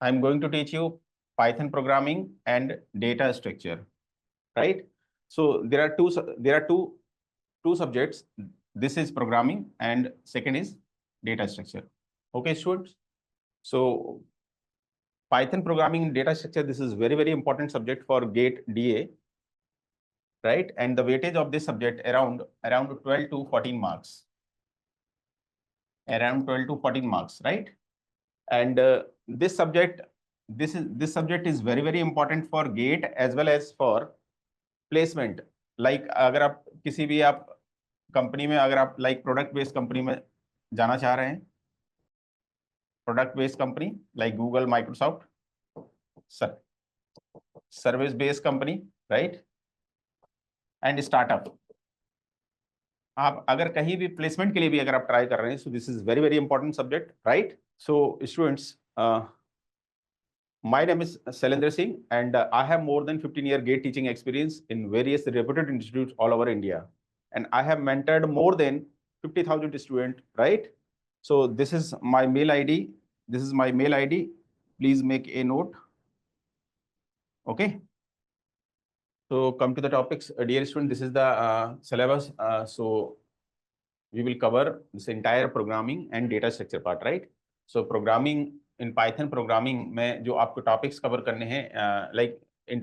I'm going to teach you Python programming and data structure, right? So there are two subjects. This is programming and second is data structure. Okay, students. So Python programming and data structure, this is very important subject for GATE DA, right? And the weightage of this subject around 12 to 14 marks. Around 12 to 14 marks, right? And this subject is very important for GATE as well as for placement. Like अगर आप किसी भी आप company में, अगर आप like product based company में जाना चाह रहे हैं, product based company like Google, Microsoft, service based company, right, and startup, आप अगर कहीं भी प्लेसमेंट के लिए भी अगर आप ट्राई कर रहे हैं, so this is very important subject, right. So students, my name is Shailendra Singh and I have more than 15-year GATE teaching experience in various reputed institutes all over India, and I have mentored more than 50,000 students, right? So this is my mail ID. Please make a note. Okay. So come to the topics, dear student. This is the syllabus. So we will cover this entire programming and data structure part, right? So programming in Python programming में जो आपको topics cover करने हैं, like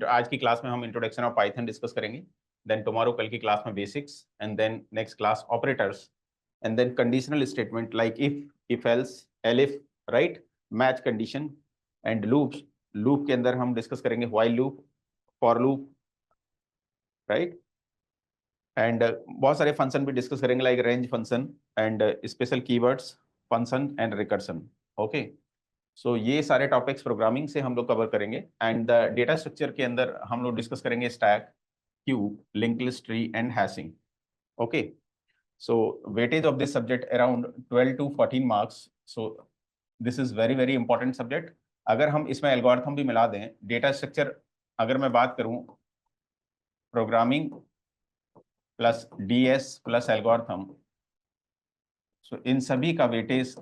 आज की class में हम introduction of Python discuss करेंगे, देन टुमारो कल की क्लास में basics, and then next class operators, and then conditional statement like if else, elif, right, match condition and loops. Loop के अंदर हम डिस्कस करेंगे while loop, for loop, right, and बहुत सारे फंक्शन भी डिस्कस करेंगे like range function and special keywords function and recursion. Okay, so ये सारे टॉपिक्स प्रोग्रामिंग से हम लोग कवर करेंगे. एंड डेटा स्ट्रक्चर के अंदर हम लोग डिस्कस करेंगे stack, cube, link list, tree and hashing. Okay, so weightage of this subject around 12 to 14 marks. So this is very important subject. अगर हम इसमें एल्गोरिथम भी मिला दें, डेटा स्ट्रक्चर अगर मैं बात करूं, programming plus DS plus algorithm, so इन सभी का वेटेज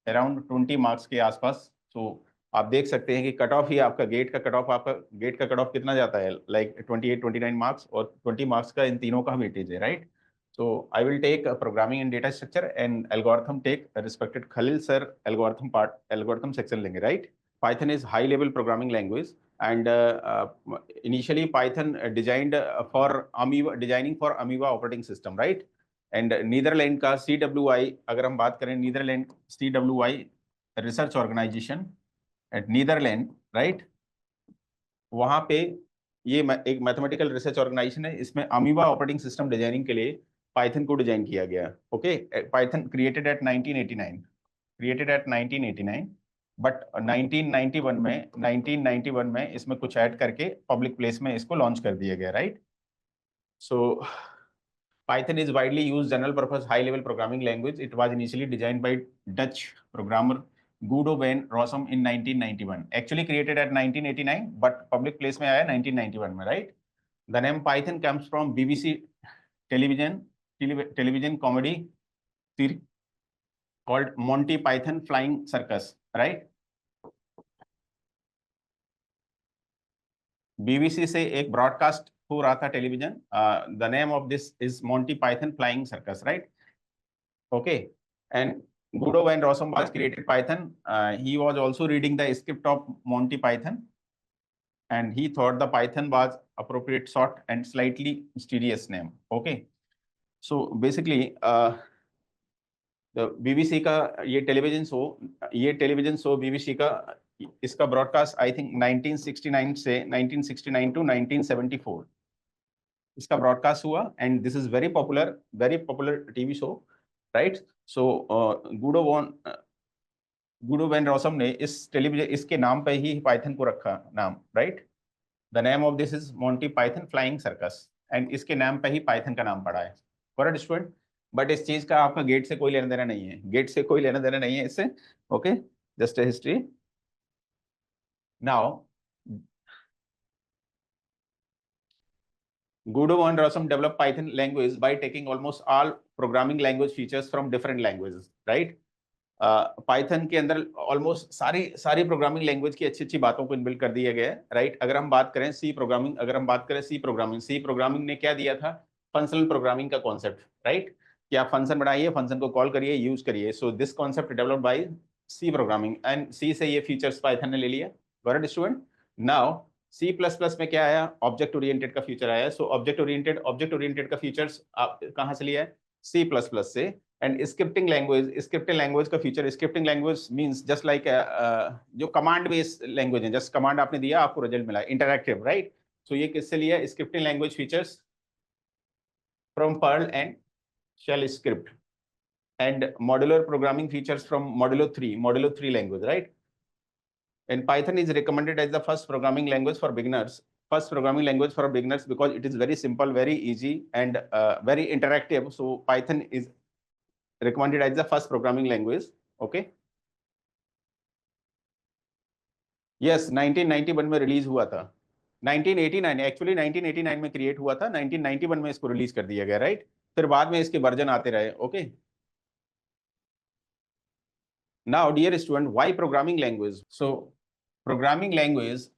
अराउंड 20 मार्क्स के आसपास. सो आप देख सकते हैं कि कट ऑफ ही आपका गेट का कट ऑफ कितना जाता है, लाइक 28-29 मार्क्स, और 20 मार्क्स का इन तीनों का वेटेज है, right. So I will take programming and data structure and algorithm take respected Khalil sir algorithm section लेंगे, right. Python is high level programming language and initially Python designed for Amoeba operating system, right. And Netherland का CWI, अगर हम बात करें Netherland CWI research organisation at Netherland, right, वहां पे ये एक मैथमेटिकल रिसर्च ऑर्गेनाइजेशन है. इसमें अमीबा ऑपरेटिंग सिस्टम डिजाइनिंग के लिए पाइथन को डिजाइन किया गया. Okay, Python created at 1989, but 1991 में इसमें कुछ ऐड करके पब्लिक प्लेस में इसको लॉन्च कर दिया गया, right. So Python is widely used general purpose high level programming language. It was initially designed by Dutch programmer Guido van Rossum in 1991. Actually created at 1989, but public place में आया 1991 में, right? The name Python comes from BBC television comedy series called Monty Python Flying Circus, right? BBC से एक broadcast हो रहा था television. The name of this is Monty Python flying circus, right. Okay, and Guido van Rossum was created Python. He was also reading the script of Monty Python, and he thought the Python was appropriate short and slightly mysterious name. Okay, so basically the BBC का ये television show BBC का, इसका broadcast I think 1969 to 1974 इसका broadcast हुआ. And this is very popular TV show, right. So Guido van Rossum ने इसके नाम पे ही पाइथन को रखा नाम, right. The name of this is Monty Python flying circus, and इसके नाम पे ही पाइथन का नाम पड़ा है. Correct student. बट इस चीज का आपका गेट से कोई लेना देना नहीं है, इससे. Okay, just a history. Now, Guido van Rossum developed Python language by taking almost all programming language features from different languages, right? Python के अंदर ऑलमोस्ट सारी सारी प्रोग्रामिंग लैंग्वेज की अच्छी अच्छी बातों को इनबिल्ट कर दिया गया है, राइट। अगर हम बात करें सी प्रोग्रामिंग, अगर हम बात करें सी प्रोग्रामिंग ने क्या दिया था? फंक्शनल प्रोग्रामिंग का कॉन्सेप्ट, राइट, कि आप फंक्शन बनाइए, फंक्शन को कॉल करिए, यूज करिए। So this concept developed by C programming, and C से ये फीचर्स पाइथन ने ले लिया। Got it student? Now C plus plus में क्या आया? ऑब्जेक्ट ओरिएंटेड का फीचर आया। सो ऑब्जेक्ट ओरिएंटेड का फीचर्स आप कहाँ से लिया है? सी प्लस प्लस से। एंड स्क्रिप्टिंग लैंग्वेज का feature, scripting language means just like जो कमांड बेस्ड लैंग्वेज है, जस्ट कमांड आपने दिया, आपको रिजल्ट मिला, इंटरैक्टिव, राइट। सो ये किससे लिया? Scripting language features from Perl and shell script, and modular programming features from Modula 3 language, right. And Python is recommended as the first programming language for beginners. First programming language for beginners because it is very simple, very easy, and very interactive. So Python is recommended as the first programming language. Okay. Yes, 1991 में release हुआ था। 1989 actually 1989 में create हुआ था, 1991 में इसको release कर दिया गया, राइट। फिर बाद में इसके वर्जन आते रहे। Okay. Now dear student, why programming language? So programming language,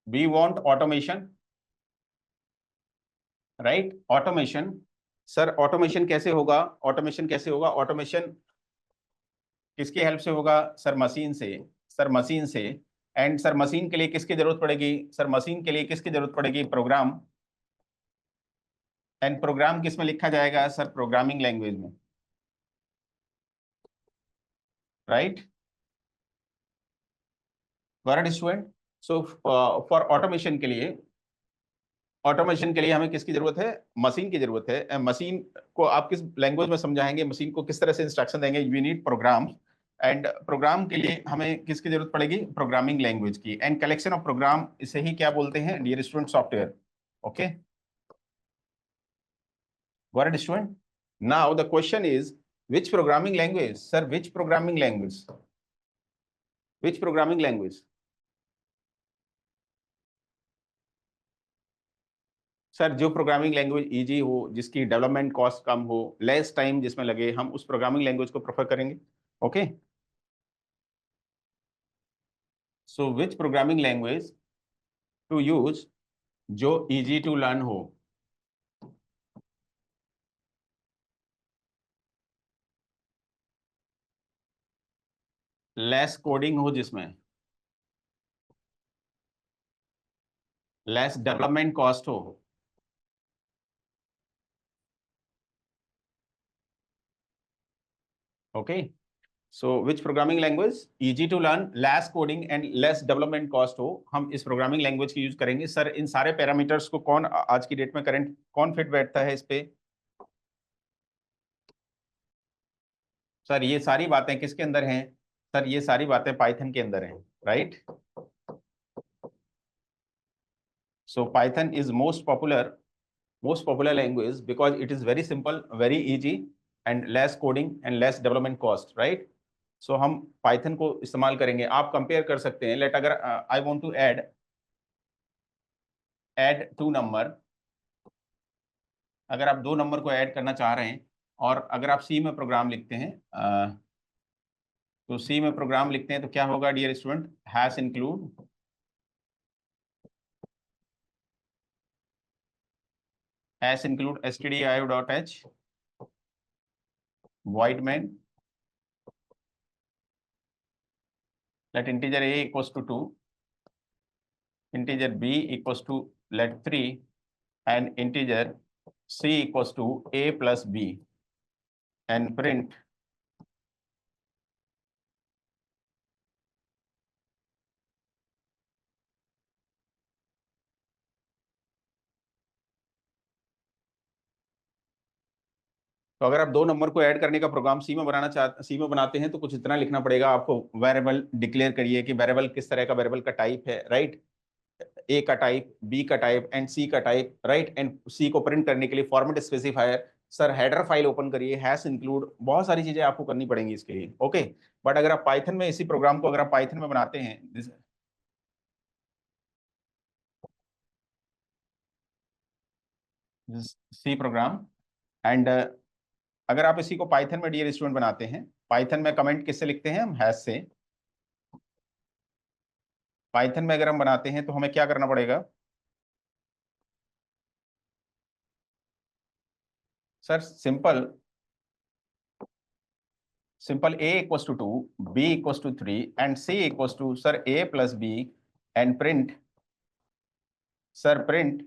we want automation, right. Automation, sir automation कैसे होगा? ऑटोमेशन कैसे होगा? ऑटोमेशन किसकी हेल्प से होगा? सर मशीन से, सर मशीन से। एंड सर मशीन के लिए किसकी जरूरत पड़ेगी? सर मशीन के लिए किसकी जरूरत पड़ेगी? प्रोग्राम। एंड प्रोग्राम किस में लिखा जाएगा? सर प्रोग्रामिंग लैंग्वेज में, right. Got it student? So for automation के लिए हमें किसकी जरूरत है? मशीन की जरूरत है। मशीन को आप किस लैंग्वेज में समझाएंगे? मशीन को किस तरह से इंस्ट्रक्शन देंगे? We need program. And program के लिए हमें किसकी जरूरत पड़ेगी? प्रोग्रामिंग लैंग्वेज की। एंड कलेक्शन ऑफ प्रोग्राम, इसे ही क्या बोलते हैं dear student? Software. Okay, got it student? Now the question is which programming language? Sir which programming language? Which programming language? Sir जो प्रोग्रामिंग लैंग्वेज इजी हो, जिसकी development cost कम हो, less time जिसमें लगे, हम उस प्रोग्रामिंग लैंग्वेज को prefer करेंगे। Okay, so which programming language to use, जो इजी टू लर्न हो, लेस कोडिंग हो, जिसमें लेस डेवलपमेंट कॉस्ट हो। Okay, so which programming language easy to learn, less coding and less development cost हो, हम इस प्रोग्रामिंग लैंग्वेज की use करेंगे। सर इन सारे पैरामीटर्स को कौन आज की डेट में करंट कौन फिट बैठता है इस पे? सर ये सारी बातें किसके अंदर हैं? सर ये सारी बातें पाइथन के अंदर हैं, right. So Python is most popular language because it is very simple, very easy, and less coding and less development cost, right. So हम पाइथन को इस्तेमाल करेंगे। आप कंपेयर कर सकते हैं। लेट, अगर I want to add two number, अगर आप दो नंबर को ऐड करना चाह रहे हैं, और अगर आप सी में प्रोग्राम लिखते हैं, तो सी में प्रोग्राम लिखते हैं तो क्या होगा dear student? Hash include, stdio.h, void main, let integer a equals to 2, integer b equals to let 3, and integer c equals to a plus b, and print तो अगर आप दो नंबर को ऐड करने का प्रोग्राम सी में बनाते हैं तो कुछ इतना लिखना पड़ेगा आपको। वेरिएबल डिक्लेयर करिए कि वेरिएबल किस तरह का वेरिएबल का टाइप है, राइट। ए का टाइप, बी का टाइप एंड सी का टाइप, राइट। एंड सी को प्रिंट करने के लिए format specifier, sir header file open करिए, हैश इंक्लूड, बहुत सारी चीजें आपको करनी पड़ेंगी इसके लिए। ओके, बट अगर आप पाइथन में इसी प्रोग्राम को अगर आप पाइथन में बनाते हैं, सी प्रोग्राम, एंड अगर आप इसी को पाइथन में डियर स्टूडेंट बनाते हैं, पाइथन में कमेंट किससे लिखते हैं हम? हैश से। पाइथन में अगर हम बनाते हैं तो हमें क्या करना पड़ेगा sir? Simple simple a equals to 2, b equals to 3 and c equals to sir a plus b and print sir print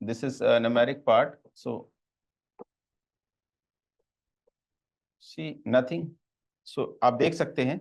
this is a numeric part, so see nothing, so आप देख सकते हैं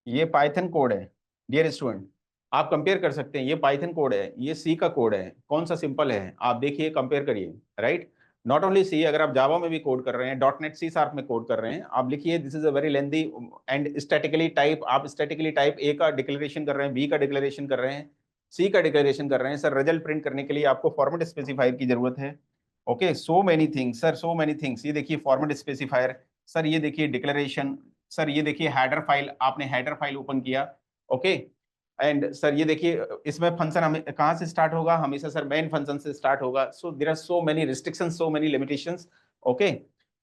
ये पाइथन कोड है dear student. आप compare कर सकते हैं, ये पाइथन कोड है, ये सी का कोड है, कौन सा सिंपल है? आप देखिए, कंपेयर करिए, राइट? नॉट ओनली सी, अगर आप जावा में भी कोड कर रहे हैं, डॉट नेट सी शार्प में कोड कर रहे हैं, आप लिखिए this is a very lengthy and statically type, आप स्टैटिकली टाइप ए का डिक्लेरेशन कर रहे हैं, बी का डिक्लेरेशन कर रहे हैं, सी का डिक्लेरेशन कर रहे हैं, सर रिजल्ट प्रिंट करने के लिए आपको फॉर्मेट स्पेसिफायर की जरूरत है। Okay, so many things sir, so many things. ये देखिए फॉर्मेट स्पेसिफायर, सर ये देखिए डिक्लेरेशन, सर ये देखिए हेडर फाइल, आपने हेडर फाइल ओपन किया, ओके, एंड सर ये देखिए इसमें फंक्शन हमें कहाँ से स्टार्ट होगा? हमेशा सर मेन फंक्शन से स्टार्ट होगा। So there are so many restrictions, so many limitations. Okay,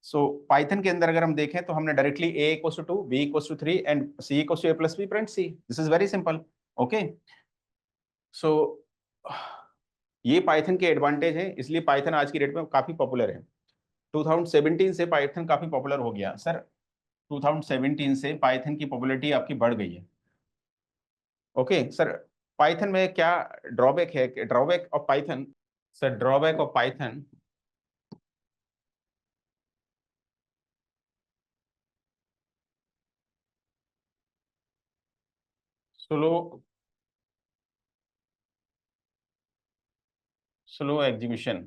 so Python के अंदर अगर हम देखें तो हमने directly a equals to 2, b equals to 3 and c equals to a plus b print c, this is very simple. Okay, so ये Python के advantage है, इसलिए पाइथन आज की डेट में काफी पॉपुलर है। 2017 से पाइथन काफी पॉपुलर हो गया सर, 2017 से पाइथन की पॉपुलैरिटी आपकी बढ़ गई है। ओके सर, पाइथन में क्या ड्रॉबैक है? Drawback of Python sir, drawback of Python slow slow execution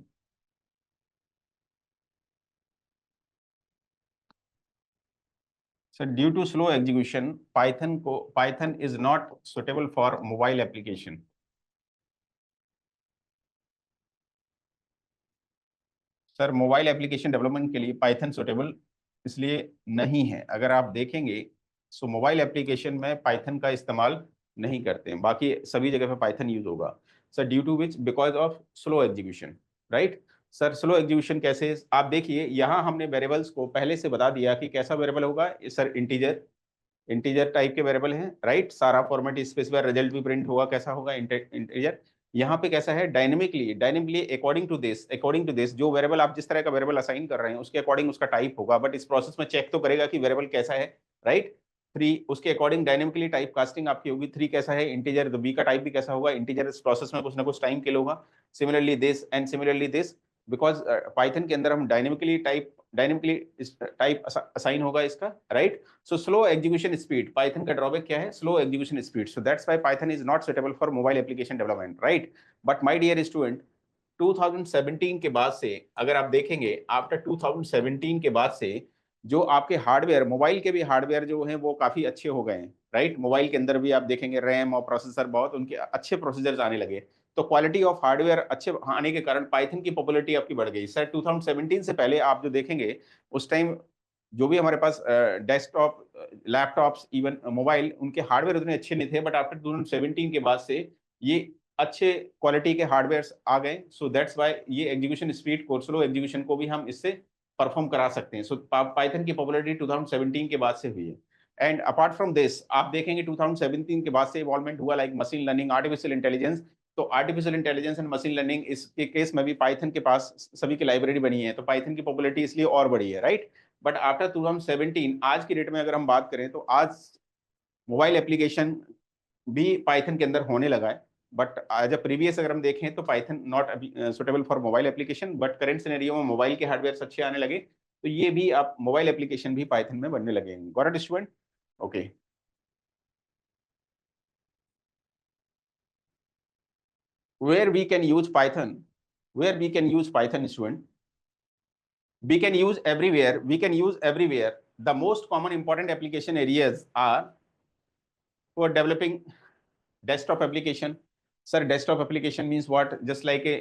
sir, due to slow execution Python is not suitable for mobile application. Sir mobile application development के लिए Python suitable इसलिए नहीं है। अगर आप देखेंगे सो मोबाइल एप्लीकेशन में Python का इस्तेमाल नहीं करते हैं, बाकी सभी जगह पे पाइथन यूज होगा sir, due to which because of slow execution, right? Sir slow execution कैसे? आप देखिए यहाँ हमने वेरिएबल्स को पहले से बता दिया कि कैसा वेरिएबल होगा सर, इंटीजर, इंटीजर टाइप के वेरिएबल हैं, राइट? सारा फॉर्मेट स्पेसिफायर, रिजल्ट भी प्रिंट होगा, कैसा होगा? इंटीजर। यहाँ पे कैसा है? Dynamically, dynamically according to this जो वेरिएबल आप जिस तरह का वेरिएबल असाइन कर रहे हैं उसके अकॉर्डिंग उसका टाइप होगा, बट इस प्रोसेस में चेक तो करेगा कि वेरिएबल कैसा है, राइट? 3 उसके अकॉर्डिंग डायनेमिकली टाइप कास्टिंग आपकी होगी। 3 कैसा है? इंटीजर, तो बी का टाइप भी कैसा होगा? इंटीजर। इस प्रोसेस में कुछ ना कुछ टाइम के होगा। Similarly this and similarly this, because Python के अंदर हम डायनेमिकली टाइप असाइन होगा इसका, right? So slow execution speed, Python का ड्रॉबैक क्या है? Slow execution speed, so that's why Python is not suitable for mobile application development, right? But my dear student, 2017 के बाद से अगर आप देखेंगे, आफ्टर 2017 के बाद से जो आपके हार्डवेयर, मोबाइल के भी हार्डवेयर जो हैं वो काफी अच्छे हो गए हैं, राइट? मोबाइल के अंदर भी आप देखेंगे रैम और प्रोसेसर, बहुत उनके अच्छे प्रोसीजर्स आने लगे, तो क्वालिटी ऑफ हार्डवेयर अच्छे आने के कारण पाइथन की पॉपुलैरिटी आपकी बढ़ गई सर। 2017 से पहले आप जो देखेंगे उस टाइम जो भी हमारे पास डेस्कटॉप, लैपटॉप्स, इवन मोबाइल, उनके हार्डवेयर उतने अच्छे नहीं थे, बट आफ्टर 2017 के बाद से ये अच्छे क्वालिटी के हार्डवेयर आ गए। सो दैट्स व्हाई ये एग्जीक्यूशन स्पीड को, स्लो एग्जीक्यूशन को भी हम इससे परफॉर्म करा सकते हैं। सो पाइथन की पॉपुलैरिटी 2017 के बाद से हुई है। एंड अपार्ट फ्रॉम दिस आप देखेंगे 2017 के बाद से इवॉल्वमेंट हुआ, like machine learning, artificial intelligence. तो artificial intelligence and machine learning, इसके केस में भी पाइथन के पास सभी की लाइब्रेरी बनी है, तो पाइथन की पॉपुलैरिटी इसलिए और बढ़ी है, राइट? बट आफ्टर 2017 आज की डेट में अगर हम बात करें तो आज मोबाइल एप्लीकेशन भी पाइथन के अंदर होने लगा है, बट एज अ प्रीवियस अगर हम देखें तो Python not suitable for mobile application, but current scenario में मोबाइल के हार्डवेयर अच्छे आने लगे, तो ये भी आप मोबाइल एप्लीकेशन भी पाइथन में बनने लगे हैं। Got it student? Okay, where we can use python, where we can use python student, we can use everywhere. The most common important application areas are for developing desktop application. Sir desktop application means what? Just like A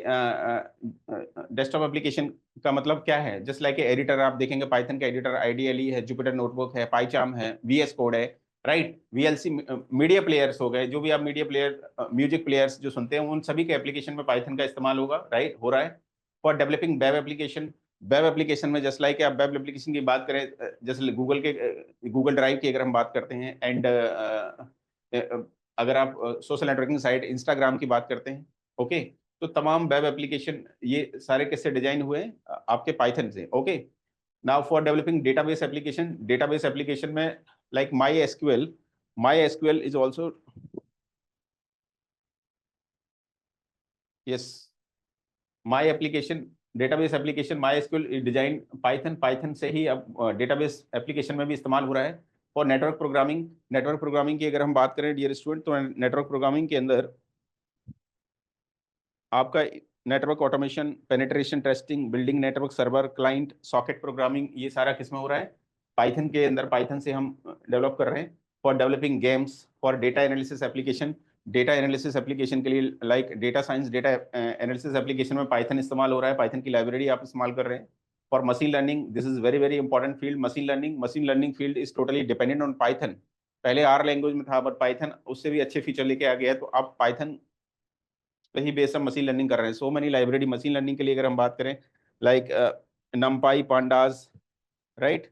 desktop application का मतलब क्या है? Just like ए editor, आप देखेंगे Python का editor IDLE है, Jupyter notebook है, पाइचार्म है, वीएस कोड है, राइट। वीएलसी मीडिया प्लेयर्स हो गए, जो भी आप मीडिया प्लेयर म्यूजिक प्लेयर्स जो सुनते हैं उन सभी के एप्लीकेशन में पाइथन का इस्तेमाल होगा, राइट, हो रहा है। For developing web application, web application में जस्ट लाइक आप वेब एप्लीकेशन की बात करें, जैसे गूगल ड्राइव की अगर हम बात करते हैं, एंड अगर आप सोशल नेटवर्किंग साइट इंस्टाग्राम की बात करते हैं, ओके, तो तमाम वेब एप्लीकेशन ये सारे कैसे डिजाइन हुए हैं, आपके पाइथन से, okay. Now for developing database application, database application में like MySQL is also, yes, my application database application MySQL is designed Python से ही अब डेटाबेस एप्लीकेशन में भी इस्तेमाल हो रहा है। फॉर नेटवर्क प्रोग्रामिंग की अगर हम बात करें डियर स्टूडेंट, तो नेटवर्क प्रोग्रामिंग के अंदर आपका network automation, penetration testing, building network server, client, socket programming, ये सारा किसमें हो रहा है, पाइथन के अंदर, पाइथन से हम डेवलप कर रहे हैं। For developing games, for data analysis application, data analysis application के लिए like data science, data analysis application में पाइथन इस्तेमाल हो रहा है, पाइथन की लाइब्रेरी आप इस्तेमाल कर रहे हैं। For machine learning, this is very very important field, machine learning field is totally dependent on Python. पहले आर लैंग्वेज में था, बट पाइथन उससे भी अच्छे फीचर लेके आ गया है, तो आप पाइथन पे ही बेस मशीन लर्निंग कर रहे हैं। So many library machine learning के लिए अगर हम बात करें, like NumPy, pandas, right,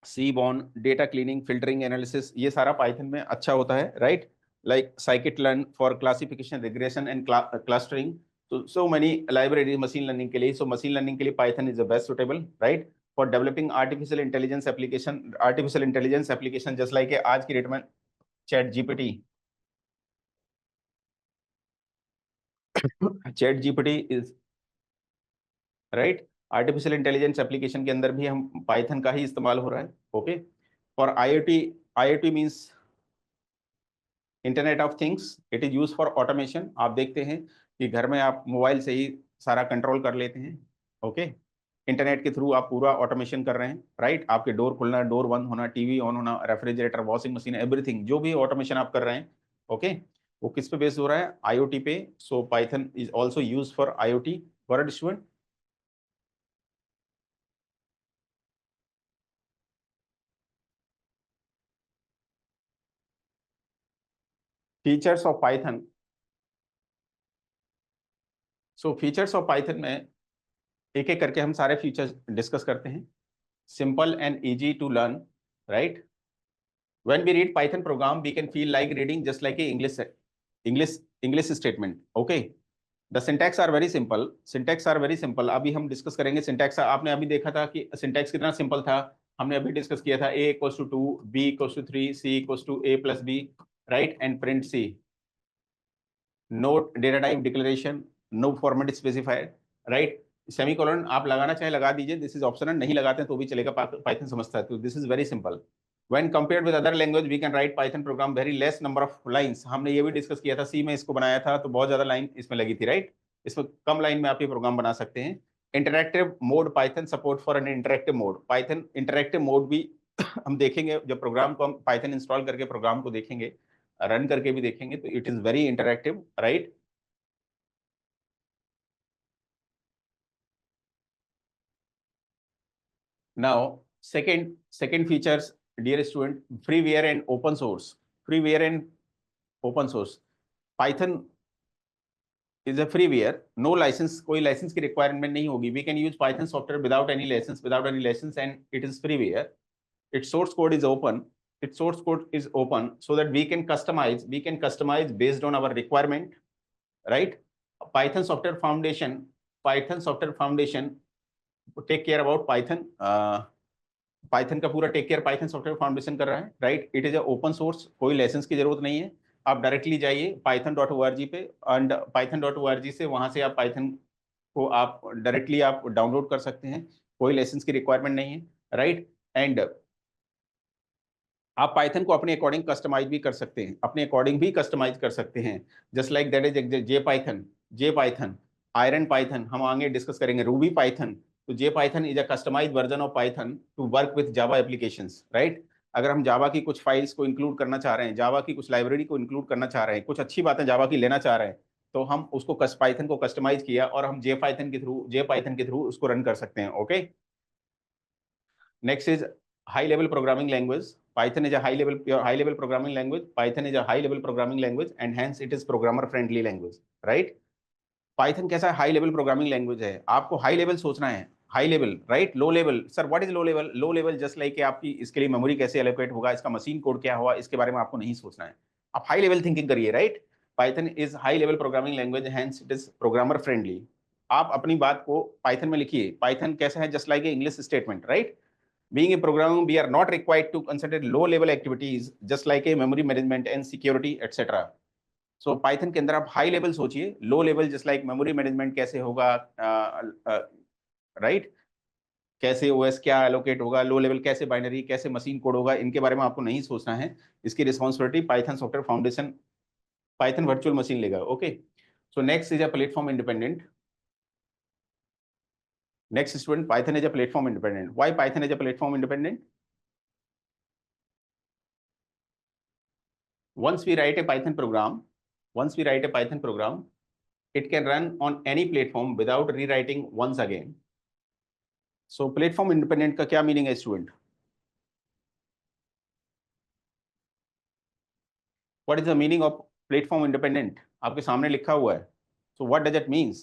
Seaborn, data cleaning, filtering, analysis, ये सारा पाइथन में अच्छा होता है, right. Like scikit learn for classification, regression and clustering, तो so many library machine learning के लिए। सो मशीन लर्निंग के लिए Python is the best suitable, right. For developing artificial intelligence application just like आज की डेट में chat GPT is, right, artificial intelligence application के अंदर भी हम पाइथन का ही इस्तेमाल हो रहा है, okay. For IoT means internet of things, it is use for automation. आप देखते हैं कि घर में आप मोबाइल से ही सारा कंट्रोल कर लेते हैं, ओके। इंटरनेट के थ्रू आप पूरा ऑटोमेशन कर रहे हैं, राइट। आपके डोर खुलना, डोर बंद होना, टीवी ऑन होना, रेफ्रिजरेटर, वॉशिंग मशीन, एवरीथिंग, जो भी ऑटोमेशन आप कर रहे हैं, ओके, वो किस पे बेस्ड हो रहा है, आईओटी पे। सो Python is also use for IoT. For student, features of Python. So features of Python में एक एक करके हम सारे फीचर्स डिस्कस करते हैं। Simple and easy to learn, right. When we read Python program we can feel like reading just like a English statement, okay. The syntax are very simple, अभी हम डिस्कस करेंगे सिंटैक्स। आपने अभी देखा था कि सिंटैक्स कितना सिंपल था, हमने अभी डिस्कस किया था, a equals to 2, b equals to 3, c equals to a plus b, right, and print c, not data type declaration, no format specifier, right. Semicolon आप लगाना चाहे लगा दीजिए, दिस इज ऑप्शनल, नहीं लगाते हैं तो भी चलेगा, पाइथन समझता है, तो this is very simple. When compared with other language we can write Python program very less number of lines. हमने ये भी डिस्कस किया था, सी में इसको बनाया था तो बहुत ज्यादा लाइन इसमें लगी थी, राइट। इसमें कम लाइन में आप ये प्रोग्राम बना सकते हैं। Interactive mode, Python support for an interactive mode, Python interactive mode भी हम देखेंगे जब प्रोग्राम को हम पाइथन इंस्टॉल करके प्रोग्राम को देखेंगे, रन करके भी देखेंगे, तो it is very interactive, right. Now, second features, dear student, freeware and open source. Freeware and open source. Python is a freeware, no license, कोई license की requirement नहीं होगी. We can use Python software without any license, and it is freeware. Its source code is open. So that we can customize based on our requirement, right? Python Software Foundation take care about Python. Python का पूरा take care Python software foundation कर रहा है, right. It is open source, कोई license की जरूरत नहीं है। आप डायरेक्टली जाइए python.org पे, एंड python.org से वहां से आप पाइथन को आप डायरेक्टली आप डाउनलोड कर सकते हैं, कोई लाइसेंस की रिक्वायरमेंट नहीं है, राइट। एंड आप पाइथन को अपने अकॉर्डिंग कस्टमाइज भी कर सकते हैं, just like that is J Python, iron Python, हम आगे डिस्कस करेंगे, रूबी पाइथन। तो J Python is a customised version of Python to work with Java applications, right. अगर हम जावा की कुछ फाइल्स को इंक्लूड करना चाह रहे हैं, जावा की कुछ लाइब्रेरी को इंक्लूड करना चाह रहे हैं, कुछ अच्छी बातें जावा की लेना चाह रहे हैं, तो हम उसको पाइथन को कस्टमाइज किया और हम जे पाइथन के थ्रू उसको रन कर सकते हैं, okay. Next is high level programming language. Python is a high level programming language. Python is a high level programming language and hence it is programmer friendly language, right? Python कैसा high level programming language है, आपको high level सोचना है, high level, right? Low level, sir what is low level? Low level just like आपकी इसके लिए memory कैसे allocate होगा, इसका मशीन कोड क्या होगा, इसके बारे में आपको नहीं सोचना है, आप हाई लेवल थिंकिंग करिए, right? Python is high level programming language, hence it is programmer friendly. आप अपनी बात को पाइथन में लिखिए। पाइथन कैसा है? Just like a English statement, right? Being a programmer, we are not required to consider low-level activities, just like a memory management and security, etc. So Python के अंदर आप हाई लेवल सोचिए, low level just like memory management कैसे होगा, right? कैसे OS क्या allocate होगा, low level कैसे बाइनरी, कैसे मशीन कोड होगा, इनके बारे में आपको नहीं सोचना है। इसकी responsibility Python software foundation, Python virtual machine लेगा। Okay, so next is a platform independent. Next student, Python is a platform independent. Why Python is a platform independent? Once we write a Python program, it can run on any platform without rewriting once again. So platform independent का क्या meaning है student? What is the meaning of platform independent? आपके सामने लिखा हुआ है. So what does it means?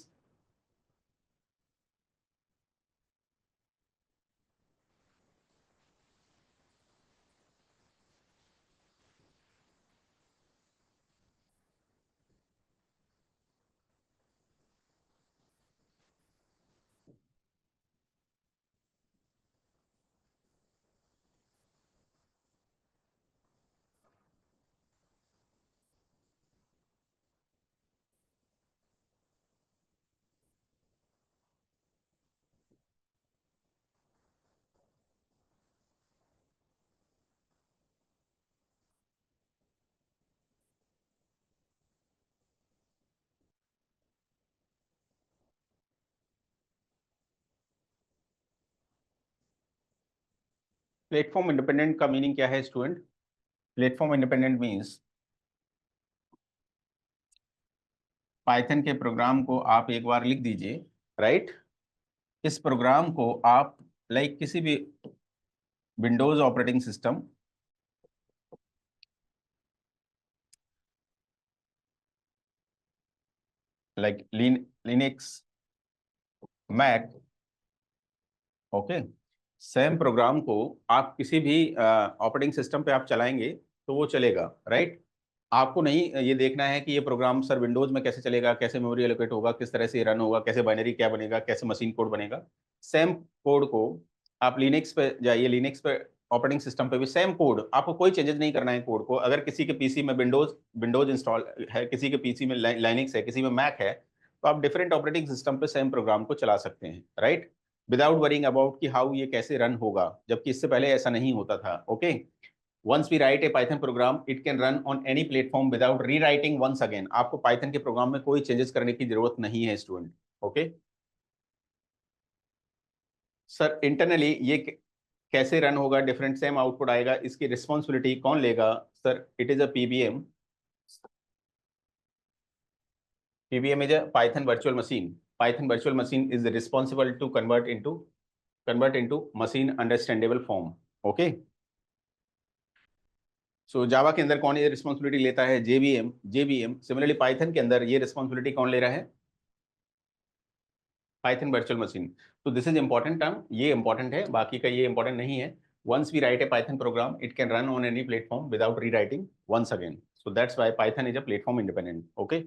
Platform independent का meaning क्या है student? Platform independent means Python के प्रोग्राम को आप एक बार लिख दीजिए, राइट? इस प्रोग्राम को आप लाइक किसी भी Windows operating system, like Linux, Mac, okay, same program को आप किसी भी ऑपरेटिंग सिस्टम पे आप चलाएंगे तो वो चलेगा, राइट? आपको नहीं ये देखना है कि ये प्रोग्राम सर विंडोज में कैसे चलेगा, कैसे मेमोरी एलोकेट होगा, किस तरह से रन होगा, कैसे बाइनरी क्या बनेगा, कैसे मशीन कोड बनेगा। सेम कोड को आप लिनक्स पे जाइए, लिनक्स पे ऑपरेटिंग सिस्टम पे भी सेम कोड, आपको कोई चेंजेस नहीं करना है कोड को। अगर किसी के पीसी में विंडोज इंस्टॉल है, किसी के पीसी में लाइनक्स है, किसी में मैक है, तो आप डिफरेंट ऑपरेटिंग सिस्टम पे सेम प्रोग्राम को चला सकते हैं, राइट? विदाउट वरिंग अबाउट कि हाउ ये कैसे रन होगा, जबकि इससे पहले ऐसा नहीं होता था। Okay, once we write a Python program, it can run on any platform without rewriting once again. आपको पाइथन के प्रोग्राम में कोई चेंजेस करने की जरूरत नहीं है स्टूडेंट। ओके सर, इंटरनली ये कैसे रन होगा, डिफरेंट सेम आउटपुट आएगा, इसकी रिस्पॉन्सिबिलिटी कौन लेगा? Sir it is a PBM. PBM is a Python virtual machine. Python virtual machine is responsible to convert into machine understandable form. Okay, so Java के अंदर कौन ये रिस्पॉन्सिबिलिटी लेता है? जेवीएम। सिमिलरली पाइथन के अंदर ये रिस्पॉन्सिबिलिटी कौन ले रहा है? Python virtual machine. तो दिस इज इंपॉर्टेंट टर्म, ये इंपॉर्टेंट है, बाकी का ये इंपॉर्टेंट नहीं है। Once we write a Python program, it can run on any platform without rewriting once again. So that's why Python is a platform independent. Okay,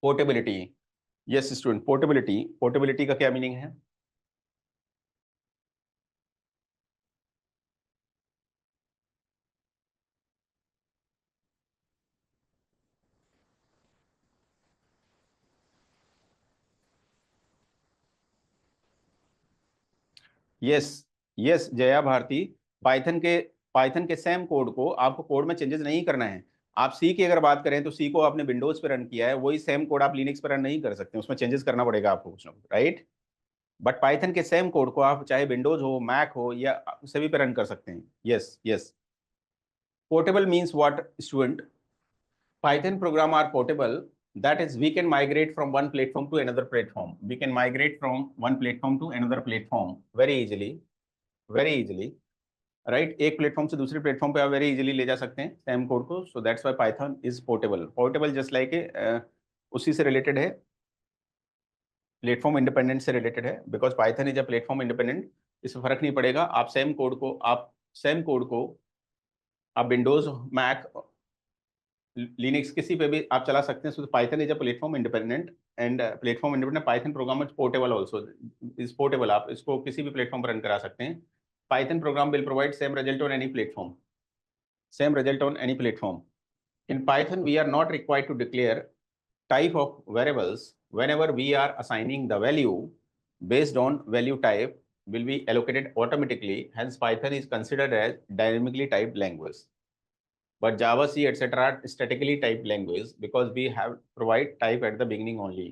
portability. Yes student, portability का क्या meaning है? Yes, yes Jaya Bharati, Python के same code को आपको code में changes नहीं करना है। आप सी की अगर बात करें तो सी को आपने विंडोज पे रन किया है, वही सेम कोड आप लिनक्स पे रन नहीं कर सकते, उसमें चेंजेस करना पड़ेगा आपको कुछ ना कुछ, राइट? बट पाइथन के सेम कोड को आप चाहे विंडोज हो, मैक हो, या सभी पे रन कर सकते हैं। Yes yes. Portable means what student? Python program are portable. That is, we can migrate from one platform to another platform. We can migrate from one platform to another platform very easily, very easily. Right, एक platform से दूसरे platform पे आप very easily ले जा सकते हैं same code को। सो that's why Python is portable. Portable just like उसी से रिलेटेड है, प्लेटफॉर्म इंडिपेंडेंट से रिलेटेड है, because Python is a platform independent. इसमें फर्क नहीं पड़ेगा, आप सेम कोड को आप विंडोज, मैक, लिनक्स किसी पे भी आप चला सकते हैं। सो Python is a platform independent, and platform independent Python programme is portable also, is portable. आप इसको किसी भी प्लेटफॉर्म पर रन करा सकते हैं। Python programme will provide same result on any platform, same result on any platform. In Python, we are not required to declare type of variables. Whenever we are assigning the value based on value type will be allocated automatically. Hence, Python is considered as dynamically typed language. But Java, C, etc. are statically typed language because we have provide type at the beginning only.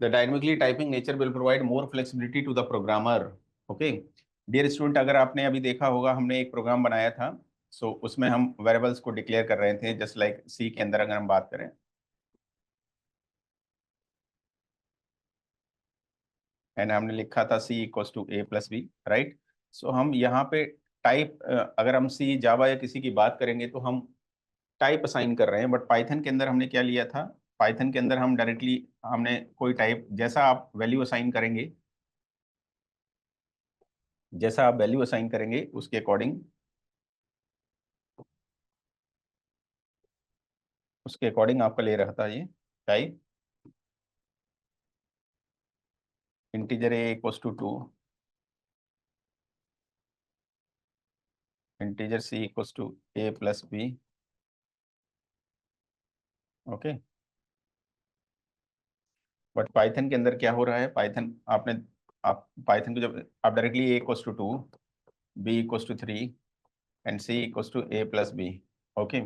The dynamically typing nature will provide more flexibility to the programmer. Okay. Dear student, अगर आपने अभी देखा होगा, हमने एक programme बनाया था। सो उसमें हम वेरिएबल्स को डिक्लेयर कर रहे थे, जस्ट लाइक सी के अंदर अगर हम बात करें, एंड हमने लिखा था C equals to A plus B, right. So हम यहाँ पे टाइप, अगर हम सी, जावा या किसी की बात करेंगे तो हम टाइप असाइन कर रहे हैं। बट पाइथन के अंदर हमने क्या लिया था, पाइथन के अंदर हम डायरेक्टली हमने कोई टाइप, जैसा आप वैल्यू असाइन करेंगे, जैसा आप वैल्यू असाइन करेंगे उसके अकॉर्डिंग, उसके अकॉर्डिंग आपका ले रहा था ये type. Integer a equals to 2, integer C equals to A plus B. Okay. But Python के अंदर क्या हो रहा है, पाइथन आपने, आप पाइथन को जब आप directly A equals to 2, B equals to 3 and C equals to A plus B. Okay.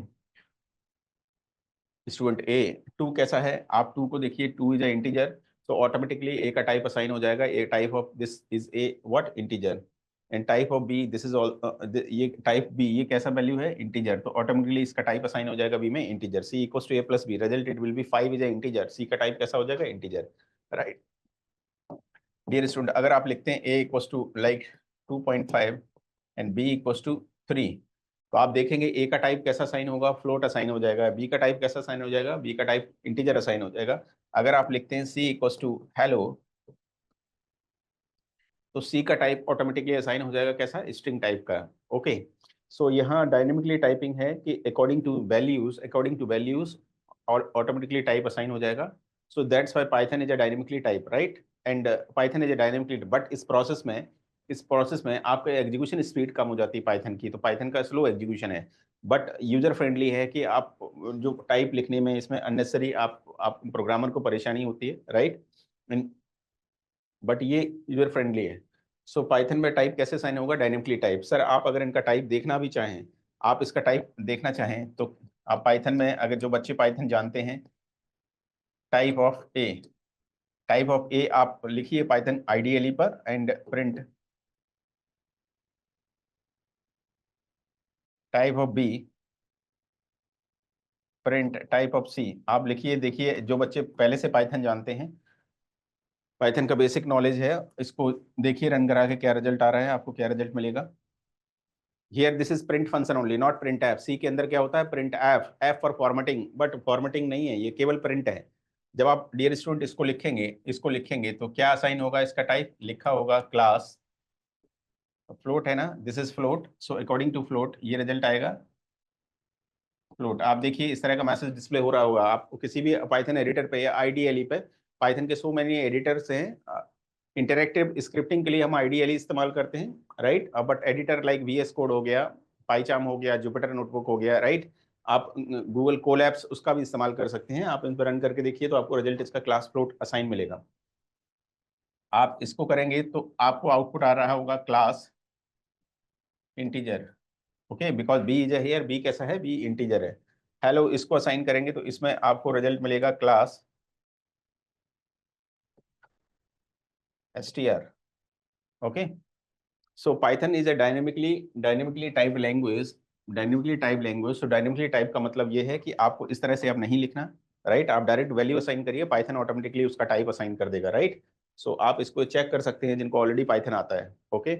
Student A, 2 कैसा है, आप 2 को देखिए, 2 इज अ इंटीजर, तो ऑटोमेटिकली ए का टाइप असाइन हो जाएगा। A type of this is a what, integer. And type of B, this is all, ये टाइप बी, ये कैसा वैल्यू है, इंटीजर, तो ऑटोमेटिकली इसका टाइप असाइन हो जाएगा बी में, integer. C equals to A plus B, result it will be 5 is a integer, C का टाइप कैसा हो जाएगा, इंटीजर, राइट। डियर स्टूडेंट, अगर आप लिखते हैं A equals to like 2.5 and B equals to 3, तो आप देखेंगे ए का टाइप कैसा साइन होगा, फ्लोट असाइन हो जाएगा। बी का टाइप कैसा साइन हो जाएगा, बी का टाइप इंटीजर असाइन हो जाएगा। अगर आप लिखते हैं सी इक्वल्स टू हेलो, तो सी का टाइप ऑटोमेटिकली असाइन हो जाएगा कैसा, स्ट्रिंग टाइप का। ओके। सो यहाँ डायनेमिकली टाइपिंग है कि अकॉर्डिंग टू वैल्यूज और ऑटोमेटिकली टाइप असाइन हो जाएगा। सो that's why Python is a dynamically type, right. And Python is a dynamically, but इस प्रोसेस में आपका एग्जीक्यूशन स्पीड कम हो जाती है पाइथन की, तो पाइथन का स्लो एग्जीक्यूशन है। बट यूजर फ्रेंडली है कि आप जो टाइप लिखने में इसमें अननेसेसरी आप प्रोग्रामर को परेशानी होती है, राइट। बट ये यूजर फ्रेंडली है। सो पाइथन में टाइप कैसे साइन होगा, डायनेमिकली टाइप। सर आप अगर इनका टाइप देखना भी चाहें, आप इसका टाइप देखना चाहें, तो आप पाइथन में, अगर जो बच्चे पाइथन जानते हैं, type of A, type of A आप लिखिए पाइथन आईडीएलई पर, and print type of B, print type of C आप लिखिए। देखिए, जो बच्चे पहले से पाइथन जानते हैं, पाइथन का बेसिक नॉलेज है, इसको देखिए रन करा के क्या रिजल्ट आ रहा है, आपको क्या रिजल्ट मिलेगा। Here this is print function only, not print f. C के अंदर क्या होता है, print f, f for formatting, but formatting नहीं है, ये केवल प्रिंट है। जब आप डियर स्टूडेंट इसको लिखेंगे तो क्या असाइन होगा, इसका टाइप लिखा होगा क्लास, फ्लोट है ना, this is float, so according to float ये रिजल्ट आएगा, फ्लोट। आप देखिए इस तरह का मैसेज डिस्प्ले हो रहा होगा आपको किसी भी पाइथन एडिटर पे या आईडीएलई पे। पाइथन के सो मेनी एडिटर्स हैं, इंटरेक्टिव स्क्रिप्टिंग के लिए हम आईडीएलई इस्तेमाल करते हैं, right. But editor like VS code हो गया, पाइचार्म हो गया, जुपिटर नोटबुक हो गया, राइट। आप गूगल कोलैप्स उसका भी इस्तेमाल कर सकते हैं। आप इन पर रन करके देखिए तो आपको रिजल्ट इसका क्लास फ्लोट असाइन मिलेगा। आप इसको करेंगे तो आपको आउटपुट आ रहा होगा class integer. Okay, because b is here, b कैसा है, बी इंटीजर है। हेलो इसको असाइन करेंगे तो इसमें आपको रिजल्ट मिलेगा class str. Okay. So Python is a dynamically typed language. Dynamically typed language. So dynamically type का मतलब ये है कि आपको इस तरह से अब नहीं लिखना, राइट? आप डायरेक्ट वैल्यू असाइन करिए, पाइथन ऑटोमेटिकली उसका टाइप असाइन कर देगा, राइट? सो आप इसको चेक कर सकते हैं जिनको ऑलरेडी पाइथन आता है। ओके।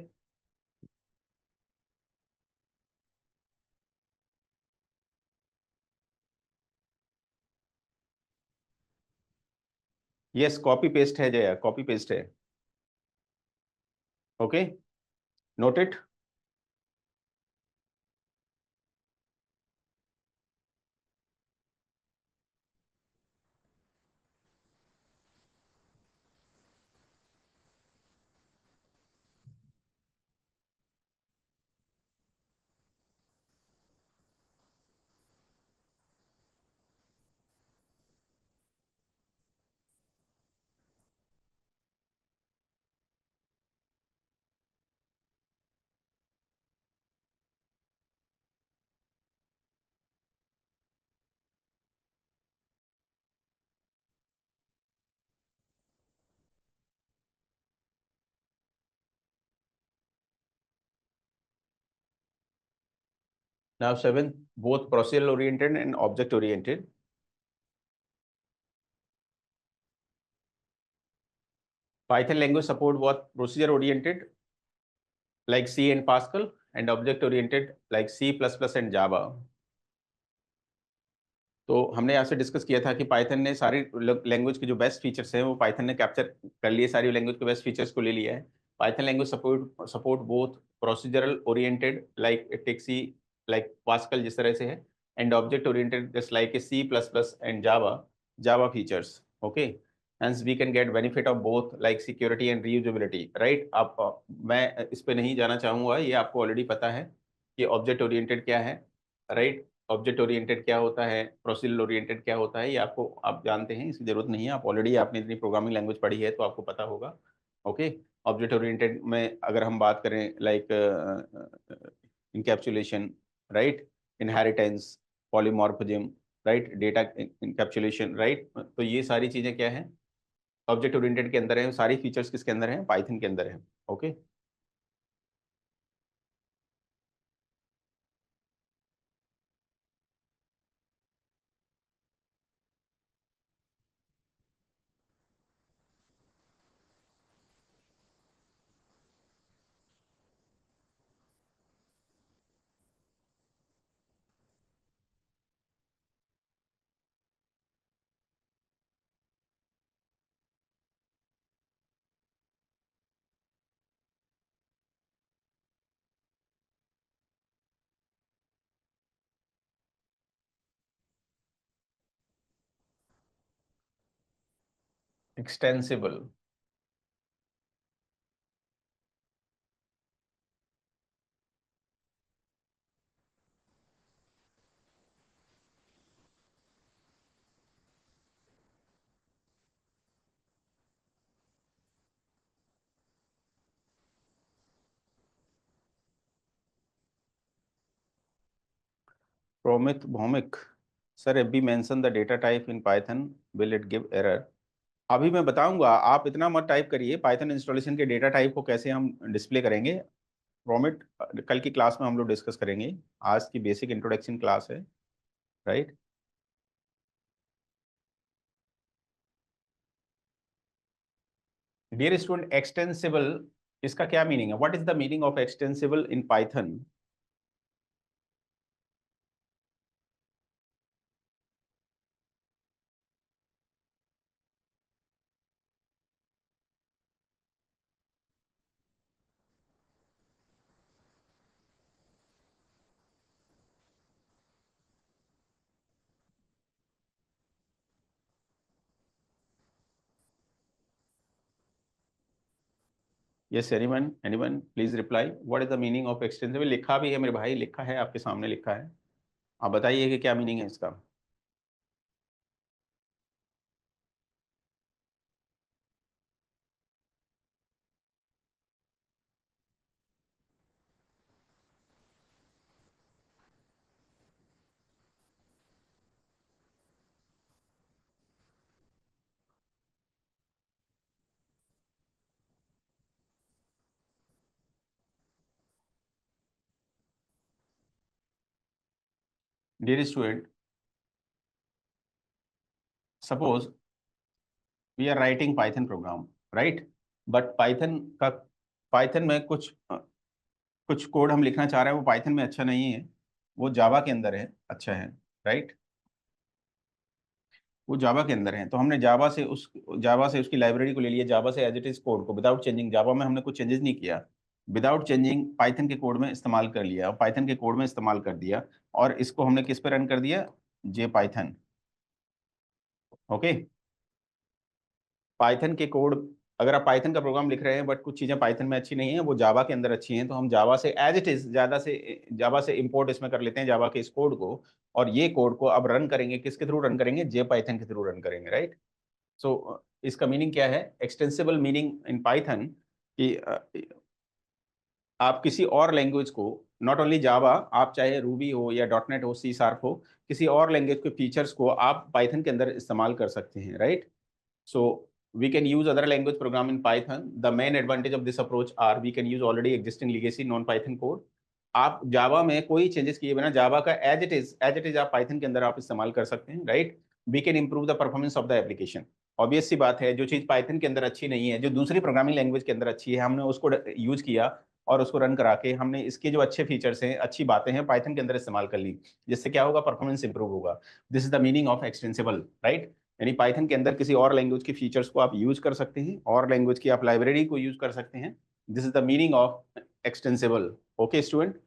यस, कॉपी पेस्ट है जया, कॉपी पेस्ट है। Okay, note it. Now seven, both procedural oriented and object oriented. Python language support both procedure oriented like C and Pascal and object oriented like C++ and Java. तो हमने यहाँ से discuss किया था कि Python ने सारी लैंग्वेज के जो बेस्ट फीचर्स हैं वो पाइथन ने कैप्चर कर लिए, सारी लैंग्वेज के बेस्ट फीचर्स को ले लिया है। Python language support both procedural oriented like taxi like pascal जिस तरह से है, and object oriented just like C++ and Java features. Okay, hence we can get benefit of both like security and reusability, right? आप मैं इस पे नहीं जाना चाहूंगा, ये आपको ऑलरेडी पता है कि ऑब्जेक्ट ओरिएंटेड क्या है, राइट? ऑब्जेक्ट ओरिएंटेड क्या होता है, प्रोसीजरल ओरिएंटेड क्या होता है, ये आपको आप जानते हैं, इसकी जरूरत नहीं है, आप ऑलरेडी आपने इतनी प्रोग्रामिंग लैंग्वेज पढ़ी है तो आपको पता होगा। ओके, ऑब्जेक्ट ओरिएंटेड में अगर हम बात करें like encapsulation, right, inheritance, polymorphism, right, data encapsulation, right, तो ये सारी चीजें क्या है, ऑब्जेक्ट ओरिएंटेड के अंदर है। सारी फीचर्स किसके अंदर है, पाइथन के अंदर है। Okay. Extensible. Promit Bhowmik, sir if we mention the data type in Python, will it give error? अभी मैं बताऊंगा, आप इतना मत टाइप करिए पाइथन इंस्टॉलेशन के डेटा टाइप को कैसे हम डिस्प्ले करेंगे। प्रोमिट, कल की क्लास में हम लोग डिस्कस करेंगे, आज की बेसिक इंट्रोडक्शन क्लास है, राइट? डियर स्टूडेंट, एक्सटेंसिबल इसका क्या मीनिंग है? What is the meaning of extensible in Python? Yes, anyone anyone please reply, what is the meaning of extensible? लिखा भी है मेरे भाई, लिखा है आपके सामने, लिखा है, आप बताइए कि क्या मीनिंग है इसका। Dear student, suppose we are writing Python program, right? But Python में कुछ कोड हम लिखना चाह रहे हैं, वो पाइथन में अच्छा नहीं है, वो जावा के अंदर है, अच्छा है, राइट? वो जावा के अंदर है, तो हमने जावा से उसकी लाइब्रेरी को ले लिया, जावा से एज इट इज कोड को विदाउट चेंजिंग, जावा में हमने कुछ चेंजेस नहीं किया, विदाउट चेंजिंग पाइथन के कोड में इस्तेमाल कर लिया, पाइथन के कोड में इस्तेमाल कर दिया, और इसको हमने किस पे रन कर दिया? जे पाइथन। ओके, पाइथन के कोड, अगर आप पाइथन का प्रोग्राम लिख रहे हैं बट कुछ चीजें पाइथन में अच्छी नहीं है, वो जावा के अंदर अच्छी हैं, तो हम जावा से एज इट इज जावा से इंपोर्ट इसमें कर लेते हैं जावा के इस कोड को, और ये कोड को अब रन करेंगे, किसके थ्रू रन करेंगे? जे पाइथन के थ्रू रन करेंगे, राइट? सो इसका मीनिंग क्या है? एक्सटेंसिबल मीनिंग इन पाइथन कि आप किसी और लैंग्वेज को, नॉट ओनली जावा, आप चाहे रूबी हो या डॉट नेट हो, सी शार्प हो, किसी और लैंग्वेज के फीचर्स को आप पाइथन के अंदर इस्तेमाल कर सकते हैं, right? So we can use other language program in Python. The main advantage of this approach are we can use already existing legacy non-Python code. आप जावा में कोई चेंजेस किए बिना जावा का एज इट इज आप पाइथन के अंदर आप इस्तेमाल कर सकते हैं, right? We can improve the performance of the application. Obvious सी बात है, जो चीज पाइथन के अंदर अच्छी नहीं है, जो दूसरी प्रोग्रामिंग लैंग्वेज के अंदर अच्छी है, हमने उसको यूज किया और उसको रन करा के हमने इसके जो अच्छे फीचर्स हैं, अच्छी बातें हैं, पाइथन के अंदर इस्तेमाल कर ली, जिससे क्या होगा? परफॉर्मेंस इंप्रूव होगा। This is the meaning of extensible, right? यानी पाइथन के अंदर किसी और लैंग्वेज के फीचर्स को आप यूज कर सकते हैं, और लैंग्वेज की आप लाइब्रेरी को यूज कर सकते हैं। This is the meaning of extensible. Okay student?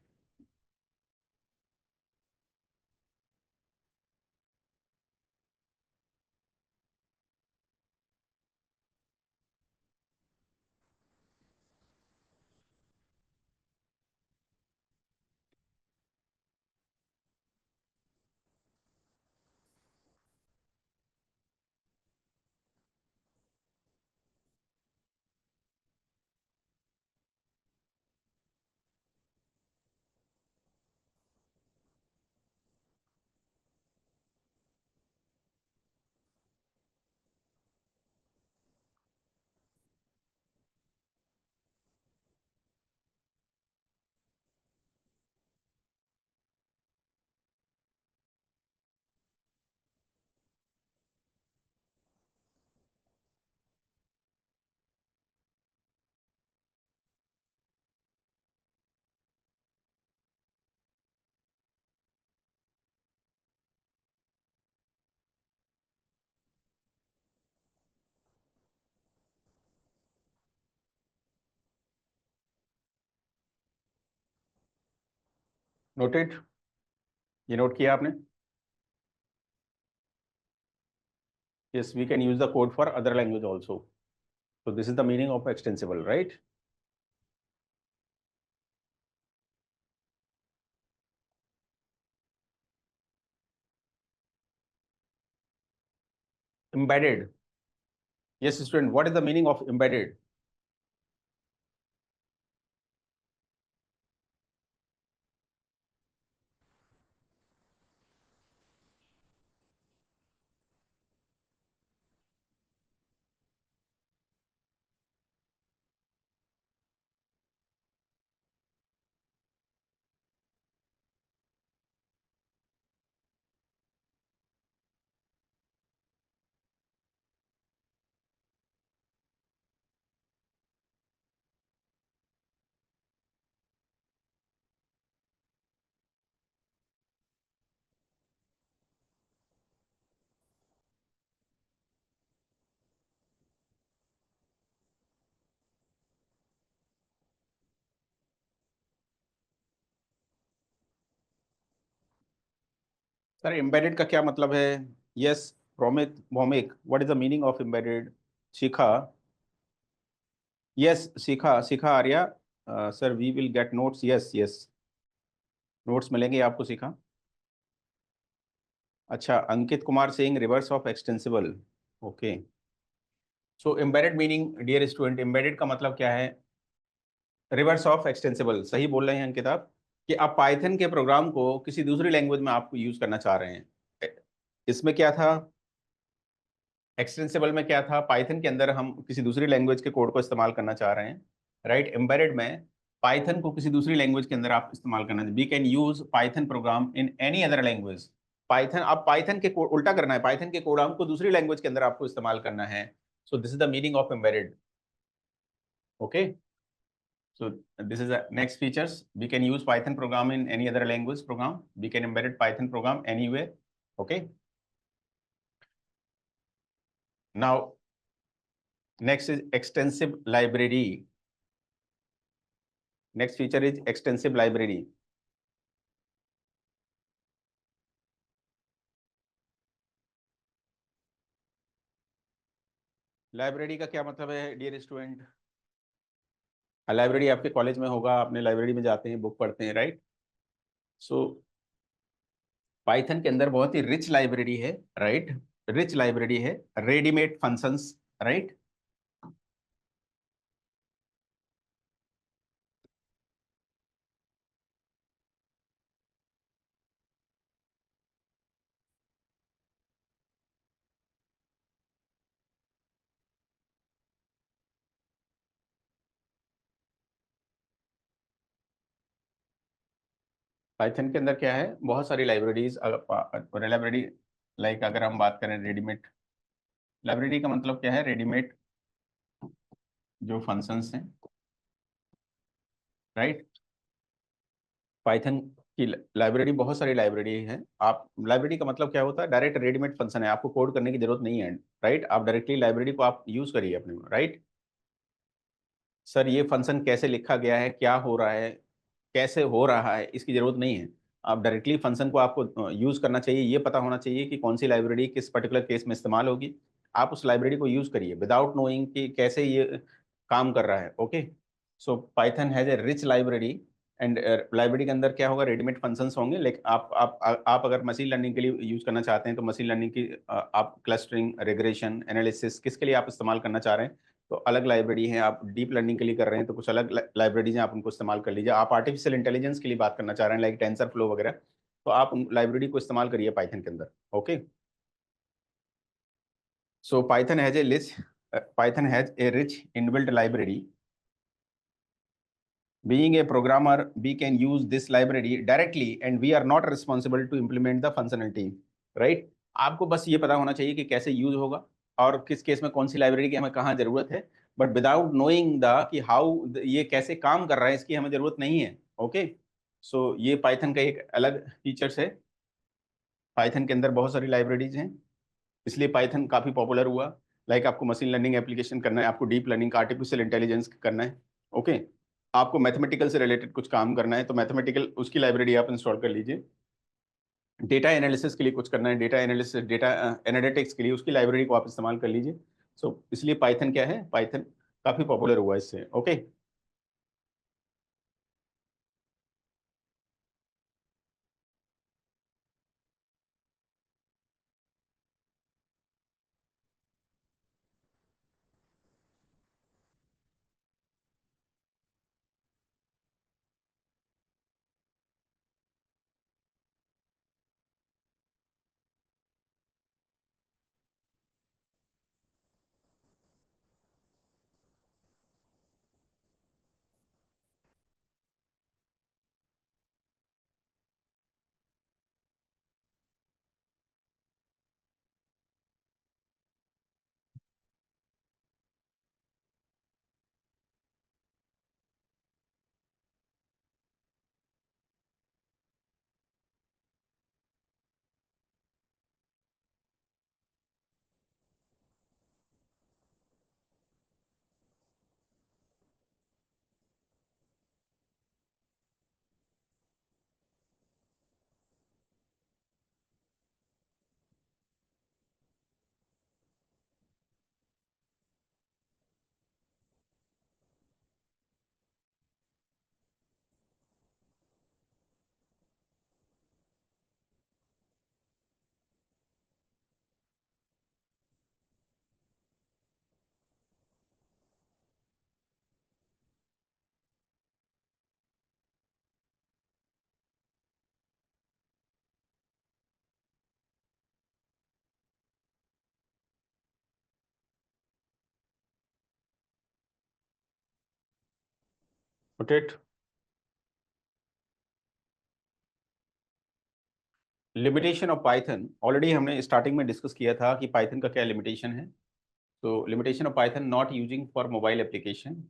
Noted? ये नोट किया आपने? Yes, we can use the code for other language also. So this is the meaning of extensible, right? Embedded. Yes, student. What is the meaning of embedded? Sir embedded का क्या मतलब है? Yes, Bhowmik, Bhowmik, what is the meaning of embedded? Shikha? Yes, Shikha, Shikha Arya, sir we will get notes, yes yes, notes मिलेंगे आपको, शिखा। अच्छा, Ankit Kumar Singh, reverse of extensible. Okay, so embedded meaning, dear student, embedded का मतलब क्या है? रिवर्स ऑफ एक्सटेंसिबल, सही बोल रहे हैं अंकित आप, कि आप पाइथन के प्रोग्राम को किसी दूसरी लैंग्वेज में आप यूज करना चाह रहे हैं। इसमें क्या था? एक्सटेंसिबल में क्या था? पाइथन के अंदर हम किसी दूसरी लैंग्वेज के कोड को इस्तेमाल करना चाह रहे हैं, राइट? एम्बेडेड में पाइथन को किसी दूसरी लैंग्वेज के अंदर आप इस्तेमाल करना है, we can use Python program in any other language. Python, आप पाइथन के उल्टा करना है, पाइथन के प्रोग्राम को दूसरी लैंग्वेज के अंदर आपको इस्तेमाल करना है। So this is the meaning of embedded. Okay, so this is the next features. We can use Python program in any other language program. We can embed it Python program anywhere. Okay. Now, next is extensive library. Next feature is extensive library. Library का क्या मतलब है dear student? Library आपके college में होगा, आपने library में जाते हैं, बुक पढ़ते हैं, राइट? सो पाइथन के अंदर बहुत ही रिच लाइब्रेरी है, राइट? रिच लाइब्रेरी है, रेडीमेड फंक्शंस, राइट? पाइथन के अंदर क्या है, बहुत सारी लाइब्रेरीज, लाइब्रेरी, लाइक अगर हम बात करें रेडीमेड लाइब्रेरी का मतलब क्या है, रेडीमेड जो फंक्शंस हैं, राइट? पाइथन की लाइब्रेरी, बहुत सारी लाइब्रेरी है। आप लाइब्रेरी का मतलब क्या होता है, डायरेक्ट रेडीमेड फंक्शन है, आपको कोड करने की जरूरत नहीं है, राइट? आप डायरेक्टली लाइब्रेरी को आप यूज करिए अपने में, राइट? सर ये फंक्शन कैसे लिखा गया है, क्या हो रहा है, कैसे हो रहा है, इसकी जरूरत नहीं है। आप डायरेक्टली फंक्शन को आपको यूज करना चाहिए, ये पता होना चाहिए कि कौन सी लाइब्रेरी किस पर्टिकुलर केस में इस्तेमाल होगी। आप उस लाइब्रेरी को यूज करिए विदाउट नोइंग कि कैसे ये काम कर रहा है। Okay, so Python has a rich library, and library के अंदर क्या होगा, रेडीमेड फंक्शंस होंगे। लेकिन आप अगर मशीन लर्निंग के लिए यूज करना चाहते हैं तो मशीन लर्निंग की आप क्लस्टरिंग, रिग्रेशन, एनालिसिस किसके लिए आप इस्तेमाल करना चाह रहे हैं तो अलग लाइब्रेरी है। आप डीप लर्निंग के लिए कर रहे हैं तो कुछ अलग लाइब्रेरीज हैं, आप उनको इस्तेमाल कर लीजिए। आप आर्टिफिशियल इंटेलिजेंस के लिए बात करना चाह रहे हैं, लाइक टेंसर फ्लो वगैरह, तो आप उन लाइब्रेरी को इस्तेमाल करिए पाइथन के अंदर। Okay, so Python has a rich inbuilt library. Being a programmer, we can use this library directly and we are not responsible to implement the functionality, right? आपको बस ये पता होना चाहिए कि कैसे यूज होगा और किस केस में कौन सी लाइब्रेरी की हमें कहाँ जरूरत है, बट विदाउट नोइंग द कि हाउ ये कैसे काम कर रहा है इसकी हमें जरूरत नहीं है। ओके, सो ये पाइथन का एक अलग फीचर्स है। पाइथन के अंदर बहुत सारी लाइब्रेरीज हैं, इसलिए पाइथन काफी पॉपुलर हुआ। लाइक आपको मशीन लर्निंग एप्लीकेशन करना है, आपको डीप लर्निंग का आर्टिफिशियल इंटेलिजेंस करना है, ओके, आपको मैथमेटिकल से रिलेटेड कुछ काम करना है तो मैथमेटिकल उसकी लाइब्रेरी आप इंस्टॉल कर लीजिए। डेटा एनालिसिस के लिए कुछ करना है, डेटा एनालिसिस, डेटा एनालिटिक्स के लिए उसकी लाइब्रेरी को आप इस्तेमाल कर लीजिए। सो इसलिए पाइथन क्या है, पाइथन काफी पॉपुलर हुआ इससे। Okay, noted. Limitation of Python, already हमने स्टार्टिंग में डिस्कस किया था कि पाइथन का क्या लिमिटेशन है. तो limitation of Python not using for mobile application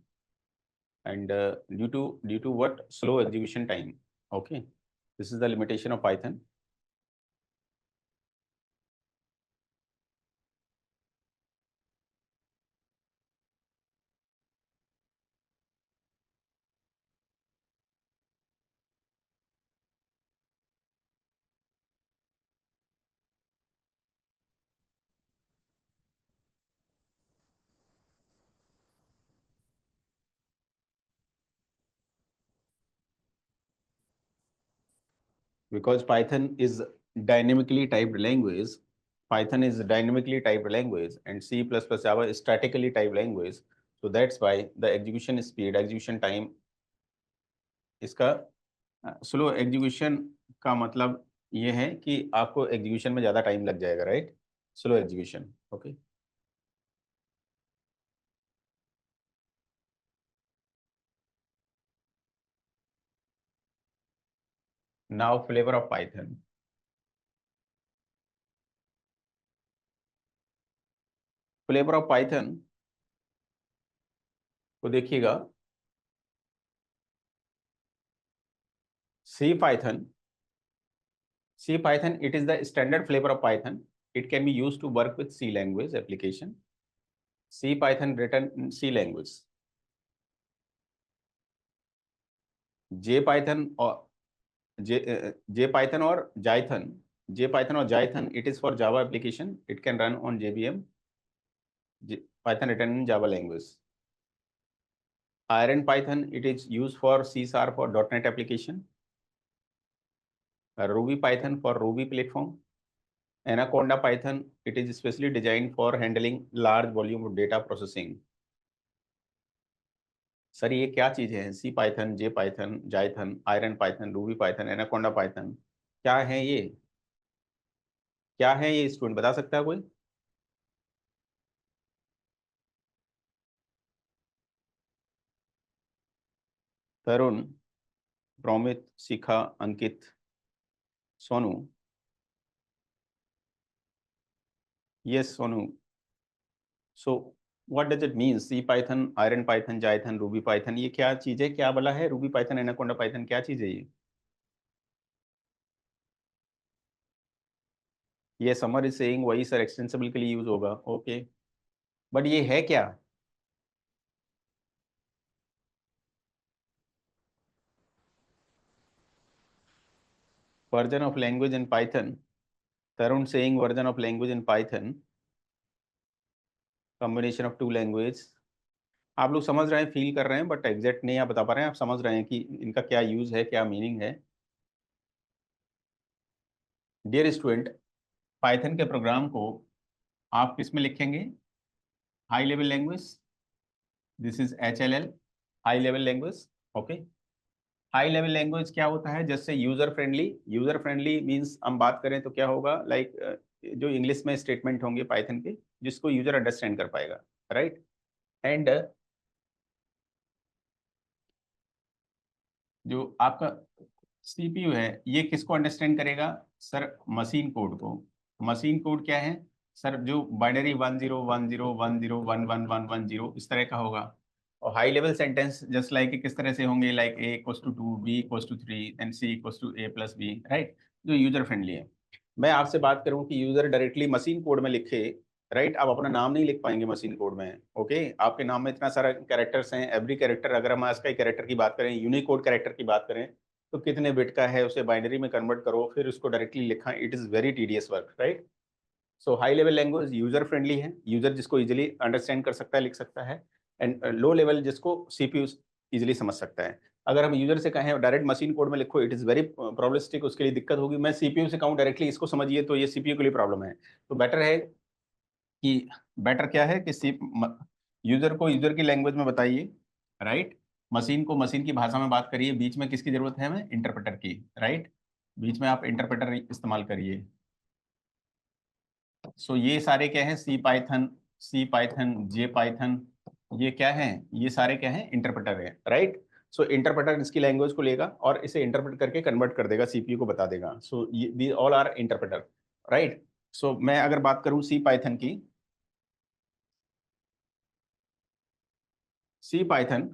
and due to what slow execution time. Okay, this is the limitation of Python. Because Python is dynamically typed language, Python is dynamically typed language, and C++ Java is statically typed language. So that's why the execution speed, execution time, इसका slow execution का मतलब ये है कि आपको execution में ज़्यादा time लग जाएगा, right. Slow execution. Okay. Now flavour of Python. Flavour of Python को देखिएगा. सी Python, it is the standard flavor of Python. It can be used to work with C language application. C Python written in C language. J Python or J Python or Jython. J Python or Jython, it is for Java application. It can run on JVM. Python written in Java language. Iron Python, it is used for C Sharp or .NET application. Ruby Python for Ruby platform. Anaconda Python, it is specially designed for handling large volume of data processing. Sir ये क्या चीज़ है? C Python, J Python, Jython, iron Python, Ruby Python, Anaconda Python, क्या है ये? क्या है ये स्टूडेंट बता सकता है कोई? Tarun, Promit, Shikha, Ankit, Sonu. Yes Sonu. So what does it mean? C Python, iron Python, Jython, Ruby Python, ये क्या चीज़ है? क्या बोला है? रूबी पाइथन, एनाकोंडा पाइथन, क्या चीज़ है ये समर इज सेइंग वही सर एक्सटेंसिबल के लिए यूज होगा. ओके, बट ये है क्या? Version of language in Python. Tarun saying version of language in Python, combination of two language. आप लोग समझ रहे हैं, फील कर रहे हैं, बट एग्जैक्ट नहीं आप बता पा रहे हैं. आप समझ रहे हैं कि इनका क्या यूज है, क्या मीनिंग है. डियर स्टूडेंट, पाइथन के प्रोग्राम को आप किस में लिखेंगे? High level language. This is HLL, high level language. Okay. High level language क्या होता है? जैसे user friendly. User friendly means हम बात करें तो क्या होगा, लाइक जो इंग्लिश में स्टेटमेंट होंगे पाइथन के, जिसको यूजर अंडरस्टैंड कर पाएगा, राइट. एंड जो आपका सीपीयू है, ये किसको अंडरस्टैंड करेगा? सर मशीन कोड को. मशीन कोड क्या है सर? जो बाइनरी 10 10 10 11 11 इस तरह का होगा. और high level sentence just like किस तरह से होंगे? Like A equals to 2, B equals to 3 and C equals to A plus B, right. जो यूजर फ्रेंडली है. मैं आपसे बात करूं कि यूजर डायरेक्टली मशीन कोड में लिखे, राइट, आप अपना नाम नहीं लिख पाएंगे मशीन कोड में. ओके, आपके नाम में इतना सारा कैरेक्टर्स हैं. एवरी कैरेक्टर, अगर हम आज का कैरेक्टर की बात करें, यूनिकोड कैरेक्टर की बात करें, तो कितने बिट का है, उसे बाइनरी में कन्वर्ट करो, फिर उसको डायरेक्टली लिखा. It is very tedious work, right. So high level language user friendly है, यूजर जिसको इजीली अंडरस्टैंड कर सकता है, लिख सकता है. एंड लो लेवल जिसको सीपीयू इजीली समझ सकता है. अगर हम यूजर से कहें डायरेक्ट मशीन कोड में लिखो, इट इज़ वेरी प्रॉब्लमेटिक, उसके लिए दिक्कत होगी. मैं सीपीयू से कहूँ डायरेक्टली इसको समझिए, तो ये सीपीयू के लिए प्रॉब्लम है. तो बेटर है कि बेटर क्या है कि यूजर को यूजर की लैंग्वेज में बताइए, राइट. मशीन को मशीन की भाषा में बात करिए. बीच में किसकी जरूरत है हमें? इंटरप्रेटर की, राइट. बीच में आप इंटरप्रेटर इस्तेमाल करिए. सो ये सारे क्या हैं? सी पाइथन, जे पाइथन, ये क्या है? ये सारे क्या हैं? इंटरप्रेटर है, राइट. सो इंटरप्रेटर इसकी लैंग्वेज को लेगा और इसे इंटरप्रेट करके कन्वर्ट कर देगा, सीपीयू को बता देगा। So the all are interpreter, right. So मैं अगर बात करूं सी पाइथन की, C Python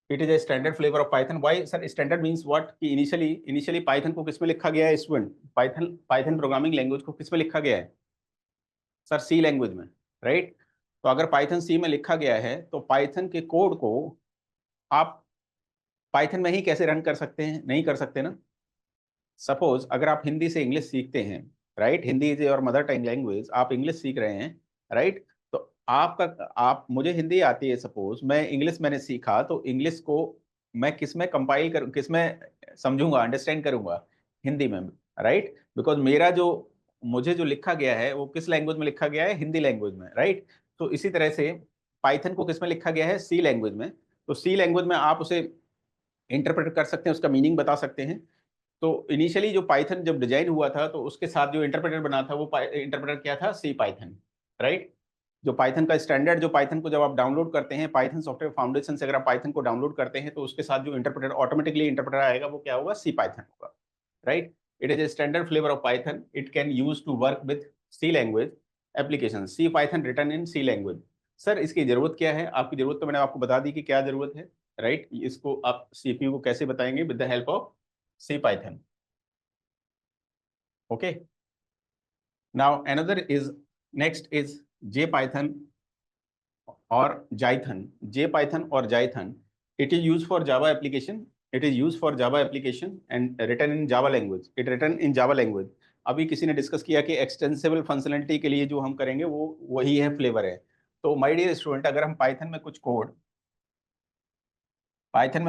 it is a standard flavour of Python. Why sir standard means what, कि इनिशियली पाइथन को किस में लिखा गया है student, Python Python programming language को किस में लिखा गया है सर, सी लैंग्वेज में, राइट। तो अगर पाइथन सी में लिखा गया है तो पाइथन के कोड को आप पाइथन में ही कैसे रन कर सकते हैं, नहीं कर सकते ना। सपोज अगर आप हिंदी से इंग्लिश सीखते हैं, right, Hindi is your mother tongue language, आप इंग्लिश सीख रहे हैं, राइट। तो आपका आप मुझे हिंदी आती है, सपोज मैं इंग्लिश मैंने सीखा, तो इंग्लिश को मैं किस में कंपाइल करूँ, किस में समझूंगा, अंडरस्टैंड करूंगा, हिंदी में, राइट। बिकॉज मेरा जो मुझे जो लिखा गया है वो किस लैंग्वेज में लिखा गया है, हिंदी लैंग्वेज में, राइट। तो इसी तरह से पाइथन को किस में लिखा गया है, सी लैंग्वेज में। तो सी लैंग्वेज में आप उसे इंटरप्रेट कर सकते हैं, उसका मीनिंग बता सकते हैं। तो इनिशियली जो पाइथन जब डिजाइन हुआ था तो उसके साथ जो इंटरप्रेटर बना था वो इंटरप्रेटर क्या था, सी पाइथन, राइट। जो पाइथन का स्टैंडर्ड, जो पाइथन को जब आप डाउनलोड करते हैं पाइथन सॉफ्टवेयर फाउंडेशन से, अगर आप पाइथन को डाउनलोड करते हैं तो उसके साथ जो इंटरप्रेटर ऑटोमेटिकली इंटरप्रेटर आएगा वो क्या होगा, सी पाइथन होगा, right. It is a standard flavour of Python, it can use to work with C language application, C Python written in C language. Sir इसकी जरूरत क्या है, आपकी जरूरत तो मैंने आपको बता दी कि क्या जरूरत है, राइट। इसको आप सीपीयू को कैसे बताएंगे, with the help of C Python, okay. Now another is, next is JPython or Jython. JPython or Jython, it is used for Java application, it is used for Java application and written in Java language, it written in Java language। अभी किसी ने discuss किया कि extensible functionality के लिए जो हम करेंगे वो वही है, फ्लेवर है। तो माय डियर स्टूडेंट, अगर हम पाइथन में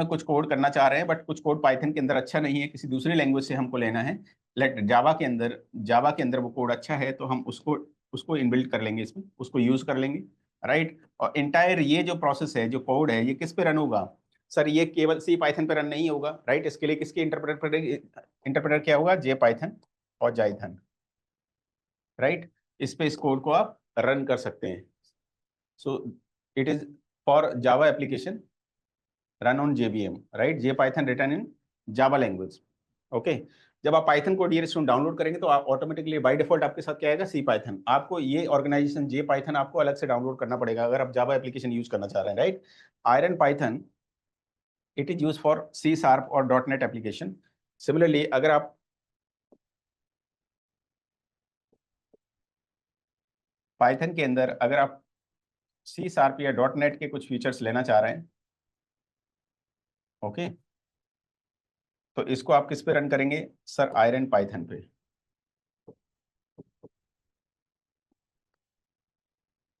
कुछ कोड करना चाह रहे हैं, बट कुछ कोड पाइथन के अंदर अच्छा नहीं है, किसी दूसरी लैंग्वेज से हमको लेना है, लेट जावा के अंदर वो कोड अच्छा है, तो हम उसको उसको इनबिल्ट कर लेंगे, इसमें उसको यूज कर लेंगे, राइट। और इंटायर ये जो प्रोसेस है, जो कोड है, ये किस पे रन होगा सर, ये केवल सी पाइथन पे रन नहीं होगा, राइट। इसके लिए किसके इंटरप्रेटर क्या होगा, जे पाइथन और जाइथन, राइट। इस पे इस कोड को आप रन कर सकते हैं। So it is for Java application run on JVM, right, J Python written in Java language, okay. जब आप पाइथन को डीएस डाउनलोड करेंगे तो आप ऑटोमेटिकली बाय डिफॉल्ट आपके साथ क्या आएगा, सी पाइथन। आपको ये ऑर्गेनाइजेशन जे पाइथन आपको अलग से डाउनलोड करना पड़ेगा अगर आप जावा एप्लीकेशन यूज करना चाह रहे हैं, right. Iron Python it is use for C sharp और डॉट नेट एप्लीकेशन। सिमिलरली अगर आप पाइथन के अंदर अगर आप सी शार्प या डॉट नेट के कुछ फीचर्स लेना चाह रहे हैं, ओके, तो इसको आप किस पे रन करेंगे सर, आयरन पाइथन पे।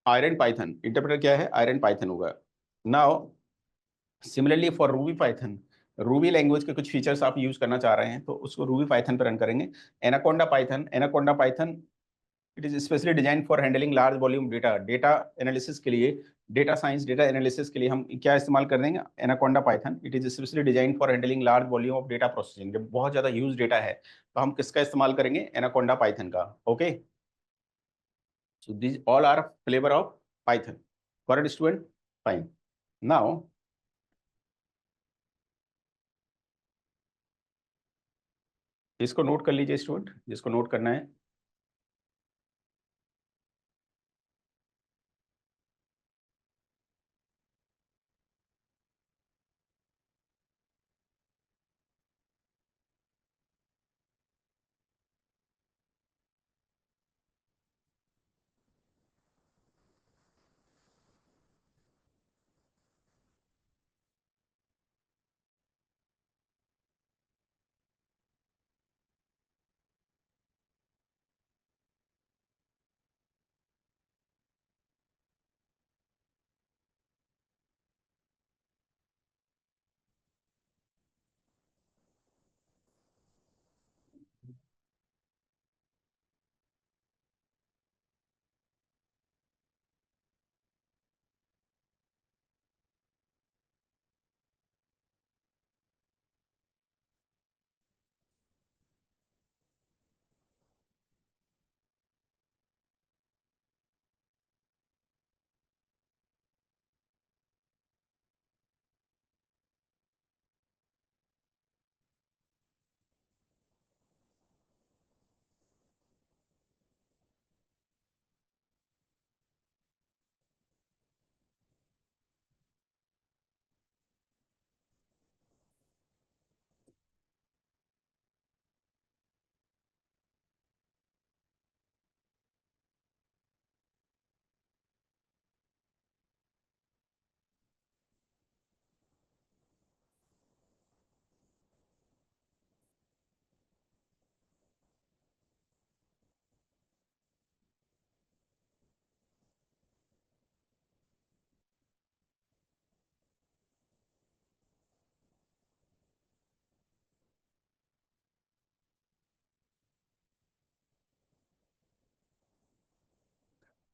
आयरन पाइथन इंटरप्रेटर क्या है, आयरन पाइथन होगा। Now similarly for Ruby Python, Ruby language के कुछ फीचर्स आप यूज करना चाह रहे हैं तो उसको रूबी पाइथन पर रन करेंगे। Anaconda Python it is specially design for handling large volume data, data analysis के लिए, डेटा साइंस डेटा एनालिसिस के लिए हम क्या इस्तेमाल कर देंगे, anaconda Python. It is specially design for handling large volume of data processing, जब बहुत ज्यादा ह्यूज डेटा है तो हम किसका इस्तेमाल करेंगे, एनाकोंडा पाइथन का, okay. So this all are flavour of Python, correct student, fine. Now इसको नोट कर लीजिए स्टूडेंट, जिसको नोट करना है।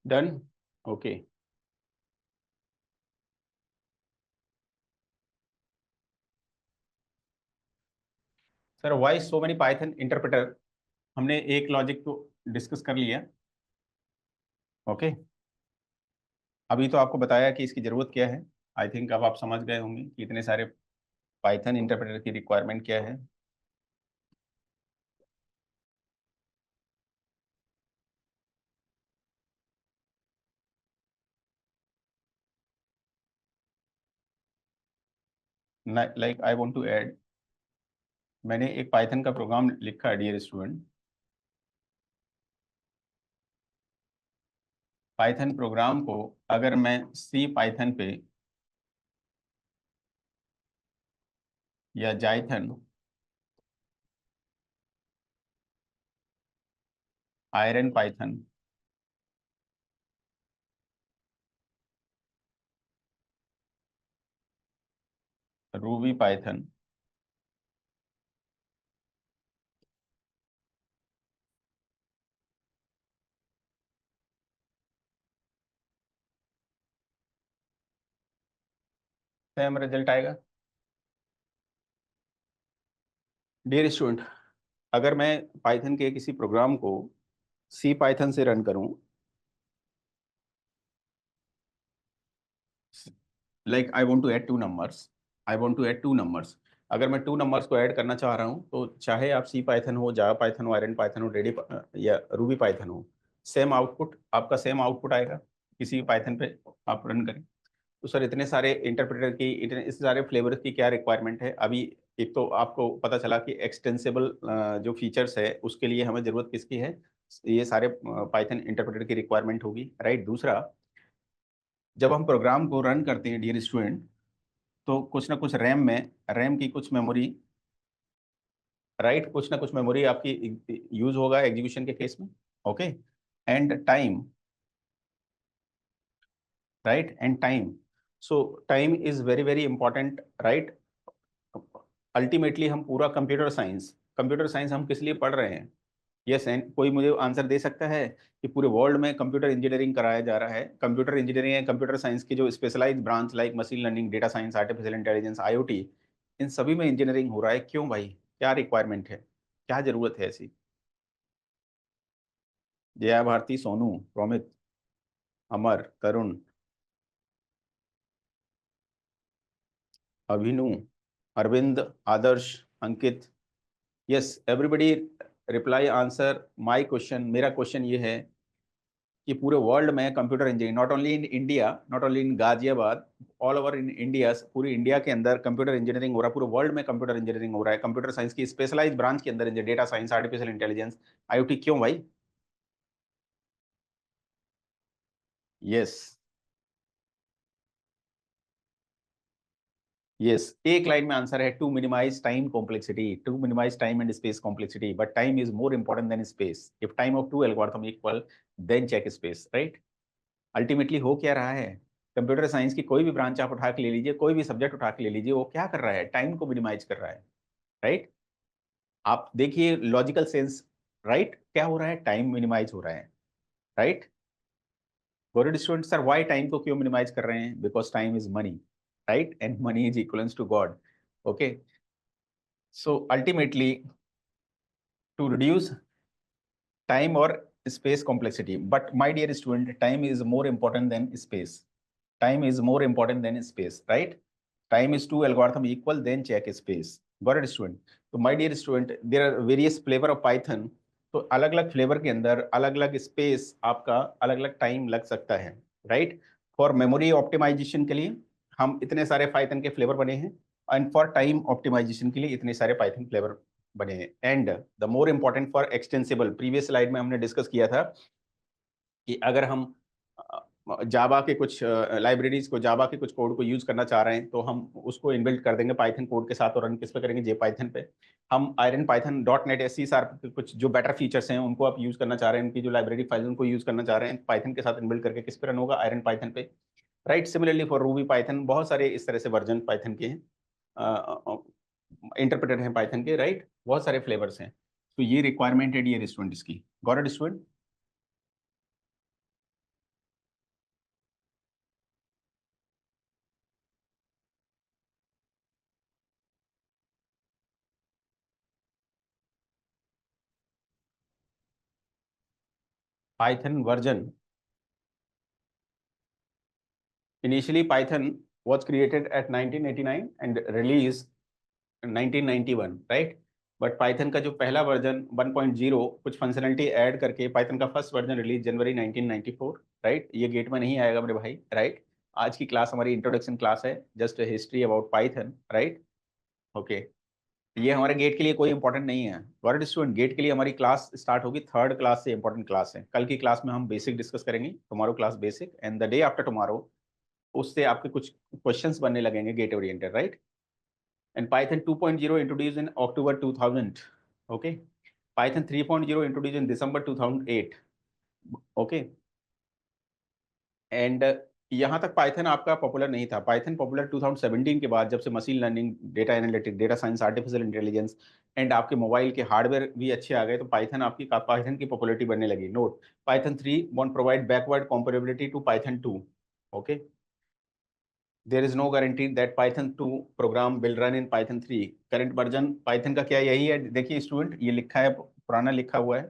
Done, okay. Sir why so many Python interpreter, हमने एक लॉजिक को डिस्कस कर लिया। ओके, अभी तो आपको बताया कि इसकी जरूरत क्या है। आई थिंक अब आप समझ गए होंगे कि इतने सारे पाइथन इंटरप्रेटर की रिक्वायरमेंट क्या है। Like I want to add, मैंने एक पाइथन का प्रोग्राम लिखा, डियर स्टूडेंट। पाइथन प्रोग्राम को अगर मैं सी पाइथन पे या Jython, iron Python, Ruby Python, same result आएगा। डियर स्टूडेंट, अगर मैं पाइथन के किसी प्रोग्राम को सी पाइथन से रन करूं, like I want to add two numbers, I want to add two numbers, अगर मैं टू नंबर्स को ऐड करना चाह रहा हूं तो चाहे आप सी पाइथन हो, जावा पाइथन हो, आयरन पाइथन हो, रेडी या रूबी पाइथन हो, सेम आउटपुट आपका सेम आउटपुट आएगा किसी भी पाइथन पे आप रन करें। तो सर इतने सारे इंटरप्रेटर की, इतने इस सारे फ्लेवर्स की क्या रिक्वायरमेंट है अभी? एक तो आपको पता चला कि एक्सटेंसिबल जो फीचर्स है उसके लिए हमें जरूरत किसकी है, ये सारे पाइथन इंटरप्रेटर की रिक्वायरमेंट होगी, राइट। दूसरा, जब हम प्रोग्राम को रन करते हैं डियर स्टूडेंट, तो कुछ ना कुछ रैम में, रैम की कुछ मेमोरी, राइट, कुछ ना कुछ मेमोरी आपकी यूज होगा एग्जीक्यूशन के केस में। Okay, and time, right, and time. So time is very very important, right. Ultimately हम पूरा कंप्यूटर साइंस हम किस लिए पढ़ रहे हैं? यस, एंड कोई मुझे आंसर दे सकता है कि पूरे वर्ल्ड में कंप्यूटर इंजीनियरिंग कराया जा रहा है? कंप्यूटर इंजीनियरिंग है कंप्यूटर साइंस की जो specialised branch like machine learning, data science, artificial intelligence, IOT, इन सभी में इंजीनियरिंग हो रहा है। क्यों भाई, क्या रिक्वायरमेंट है, क्या जरूरत है ऐसी? Jaya Bharti, Sonu, Promit, Amar, Tarun, Abhinu, Arvind, Adarsh, Ankit, yes everybody reply answer my question. मेरा क्वेश्चन ये है कि पूरे वर्ल्ड में computer engineering, not only in India, not only in Ghaziabad, all over in India, पूरी इंडिया के अंदर कंप्यूटर इंजीनियरिंग हो रहा है, पूरे वर्ल्ड में कंप्यूटर इंजीनियरिंग हो रहा है, कंप्यूटर साइंस की स्पेशलाइज्ड ब्रांच के अंदर, data science, artificial intelligence, IoT. क्यों भाई? यस, यस, एक लाइन में आंसर है, to minimise time complexity, to minimise time and space complexity, but time is more important than space. If time of two algorithm equal, then check space, right. Ultimately हो क्या रहा है? Computer science की कोई भी branch आप उठा के ले लीजिए, कोई भी सब्जेक्ट उठा के ले लीजिए, वो क्या कर रहा है? टाइम को मिनिमाइज कर रहा है, राइट। आप देखिए लॉजिकल सेंस, राइट, क्या हो रहा है? टाइम मिनिमाइज हो रहा है, right. Good student, sir why time को क्यों मिनिमाइज कर रहे हैं? Because time is money, right, and money is equals to god. Okay, so ultimately to reduce time or space complexity, but my dear student, time is more important than space. Time is more important than space, right? Time is two algorithm equal, then check space. Got it student? तो my dear student, there are various flavor of Python. तो अलग अलग flavour के अंदर अलग अलग space आपका, अलग अलग टाइम लग सकता है, राइट। फॉर मेमोरी ऑप्टिमाइजेशन के लिए हम इतने सारे पाइथन के फ्लेवर बने हैं, एंड फॉर टाइम ऑप्टिमाइजेशन के लिए इतने सारे पाइथन फ्लेवर बने हैं, and the more important for extensible, previous slide में हमने डिस्कस किया था कि अगर हम जावा के कुछ लाइब्रेरीज को, जावा के कुछ कोड को यूज करना चाह रहे हैं तो हम उसको इनबिल्ट कर देंगे पाइथन कोड के साथ, और रन किस पे करेंगे? जे पाइथन पे। हम Iron Python dot net as C sharp के कुछ जो बेटर फीचर्स हैं उनको आप यूज करना चाह रहे हैं, उनकी जो लाइब्रेरी फाइल उनको यूज करना चाह रहे हैं, पाइथन के साथ इनबिल्ट करके किस पे रन होगा? आयरन पाइथन पे, right. Similarly for Ruby Python बहुत सारे इस तरह से वर्जन पाइथन के हैं, इंटरप्रेटर हैं पाइथन के, राइट, बहुत सारे फ्लेवर्स हैं। तो ये रिक्वायरमेंट है डियर स्टूडेंट इसकी। Got it student? Python version. Initially, Python was created at 1989 and released 1991, right? But Python का जो पहला वर्जन 1.0 कुछ फंक्शनलिटी ऐड करके पाइथन का फर्स्ट वर्जन रिलीज जनवरी 1994, राइट? ये गेट में नहीं आएगा मेरे भाई, राइट? आज की क्लास हमारी इंट्रोडक्शन क्लास है, just history about Python, right? Okay, ये हमारे गेट के लिए कोई इंपॉर्टेंट नहीं है। वर्ड स्टूडेंट, गेट के लिए हमारी क्लास स्टार्ट होगी थर्ड क्लास से। इंपॉर्टेंट क्लास है। कल की क्लास में हम बेसिक डिस्कस करेंगे, tomorrow class basic, and the day after tomorrow उससे आपके कुछ क्वेश्चंस बनने लगेंगे GATE oriented, right? And Python 2.0 introduced in October 2000. Okay. Python 3.0 introduced in December 2008. Okay. And यहाँ तक पाइथन आपका पॉपुलर नहीं था। पाइथन पॉपुलर 2017 के बाद, जब से machine learning, data analytic, data science, artificial intelligence and आपके मोबाइल के हार्डवेयर भी अच्छे आ गए, तो पाइथन की पॉपुलरिटी बढ़ने लगी। Note, Python 3 won't provide backward comparability to Python 2। Okay, there is no guarantee that Python 2 program will run in Python 3। Current version Python का क्या यही है? देखिए स्टूडेंट, ये लिखा है, पुराना लिखा हुआ है।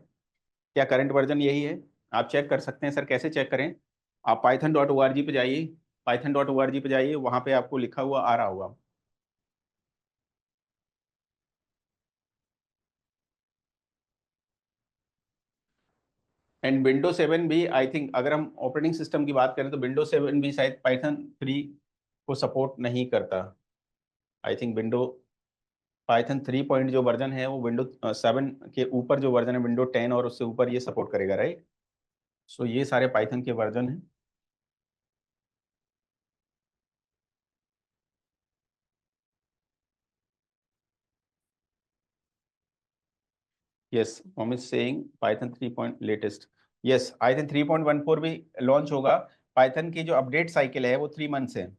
क्या करंट वर्जन यही है? आप चेक कर सकते हैं। सर कैसे चेक करें? आप python.org पे जाइए, python.org पे जाइए, वहां पे आपको लिखा हुआ आ रहा होगा। एंड विंडो 7 भी, आई थिंक, अगर हम ऑपरेटिंग सिस्टम की बात करें तो विंडो 7 भी शायद पाइथन 3 को सपोर्ट नहीं करता। I think window Python 3 point जो वर्जन है वो विंडो 7 के ऊपर जो वर्जन है विंडो 10 और उससे ऊपर ये सपोर्ट करेगा, राइट? सो ये सारे पाइथन के वर्जन हैं। यस, मोम is saying Python 3 point latest. Yes, Python 3.14 भी लॉन्च होगा। पाइथन की जो अपडेट साइकिल है वो 3 मंथ्स है।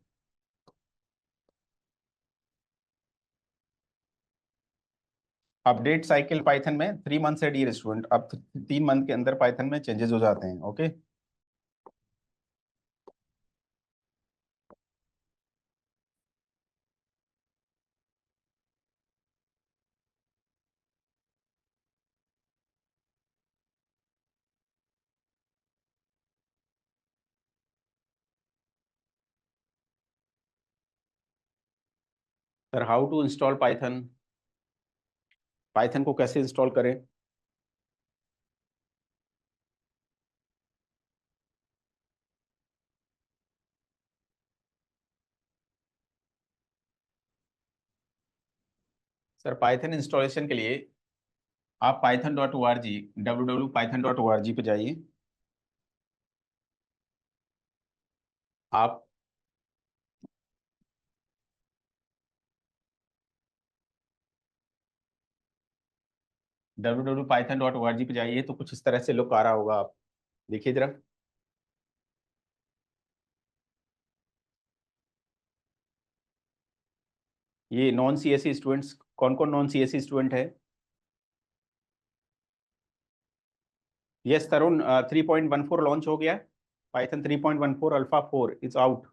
अपडेट साइकिल पाइथन में 3 मंथ है डियर स्टूडेंट। अब 3 मंथ के अंदर पाइथन में चेंजेस हो जाते हैं। Okay, sir how to install Python? Python को कैसे इंस्टॉल करें? सर पाइथन इंस्टॉलेशन के लिए आप python.org, www.python.org पे जाइए। आप www.python.org पे जाइए तो कुछ इस तरह से लुक आ रहा होगा। आप देखिए जरा। ये नॉन सीएसई स्टूडेंट्स, कौन कौन नॉन सीएसई स्टूडेंट है? यस तरुण, 3.14 लॉन्च हो गया। Python 3.14 alpha 4 is out.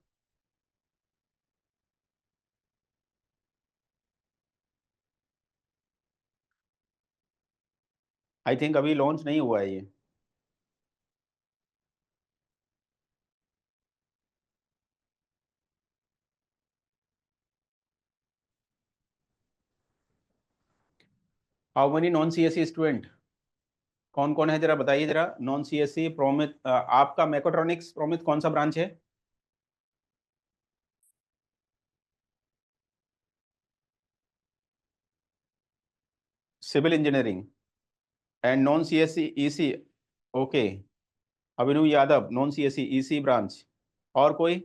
I think अभी लॉन्च नहीं हुआ है ये। How many non CSE student? कौन कौन है जरा बताइए जरा। नॉन सीएससी प्रोमित, आपका मैकोट्रॉनिक्स प्रोमित कौन सा ब्रांच है? Civil engineering. And non CSC EC. Okay, Abhinav Yadav non CSC EC branch. और कोई?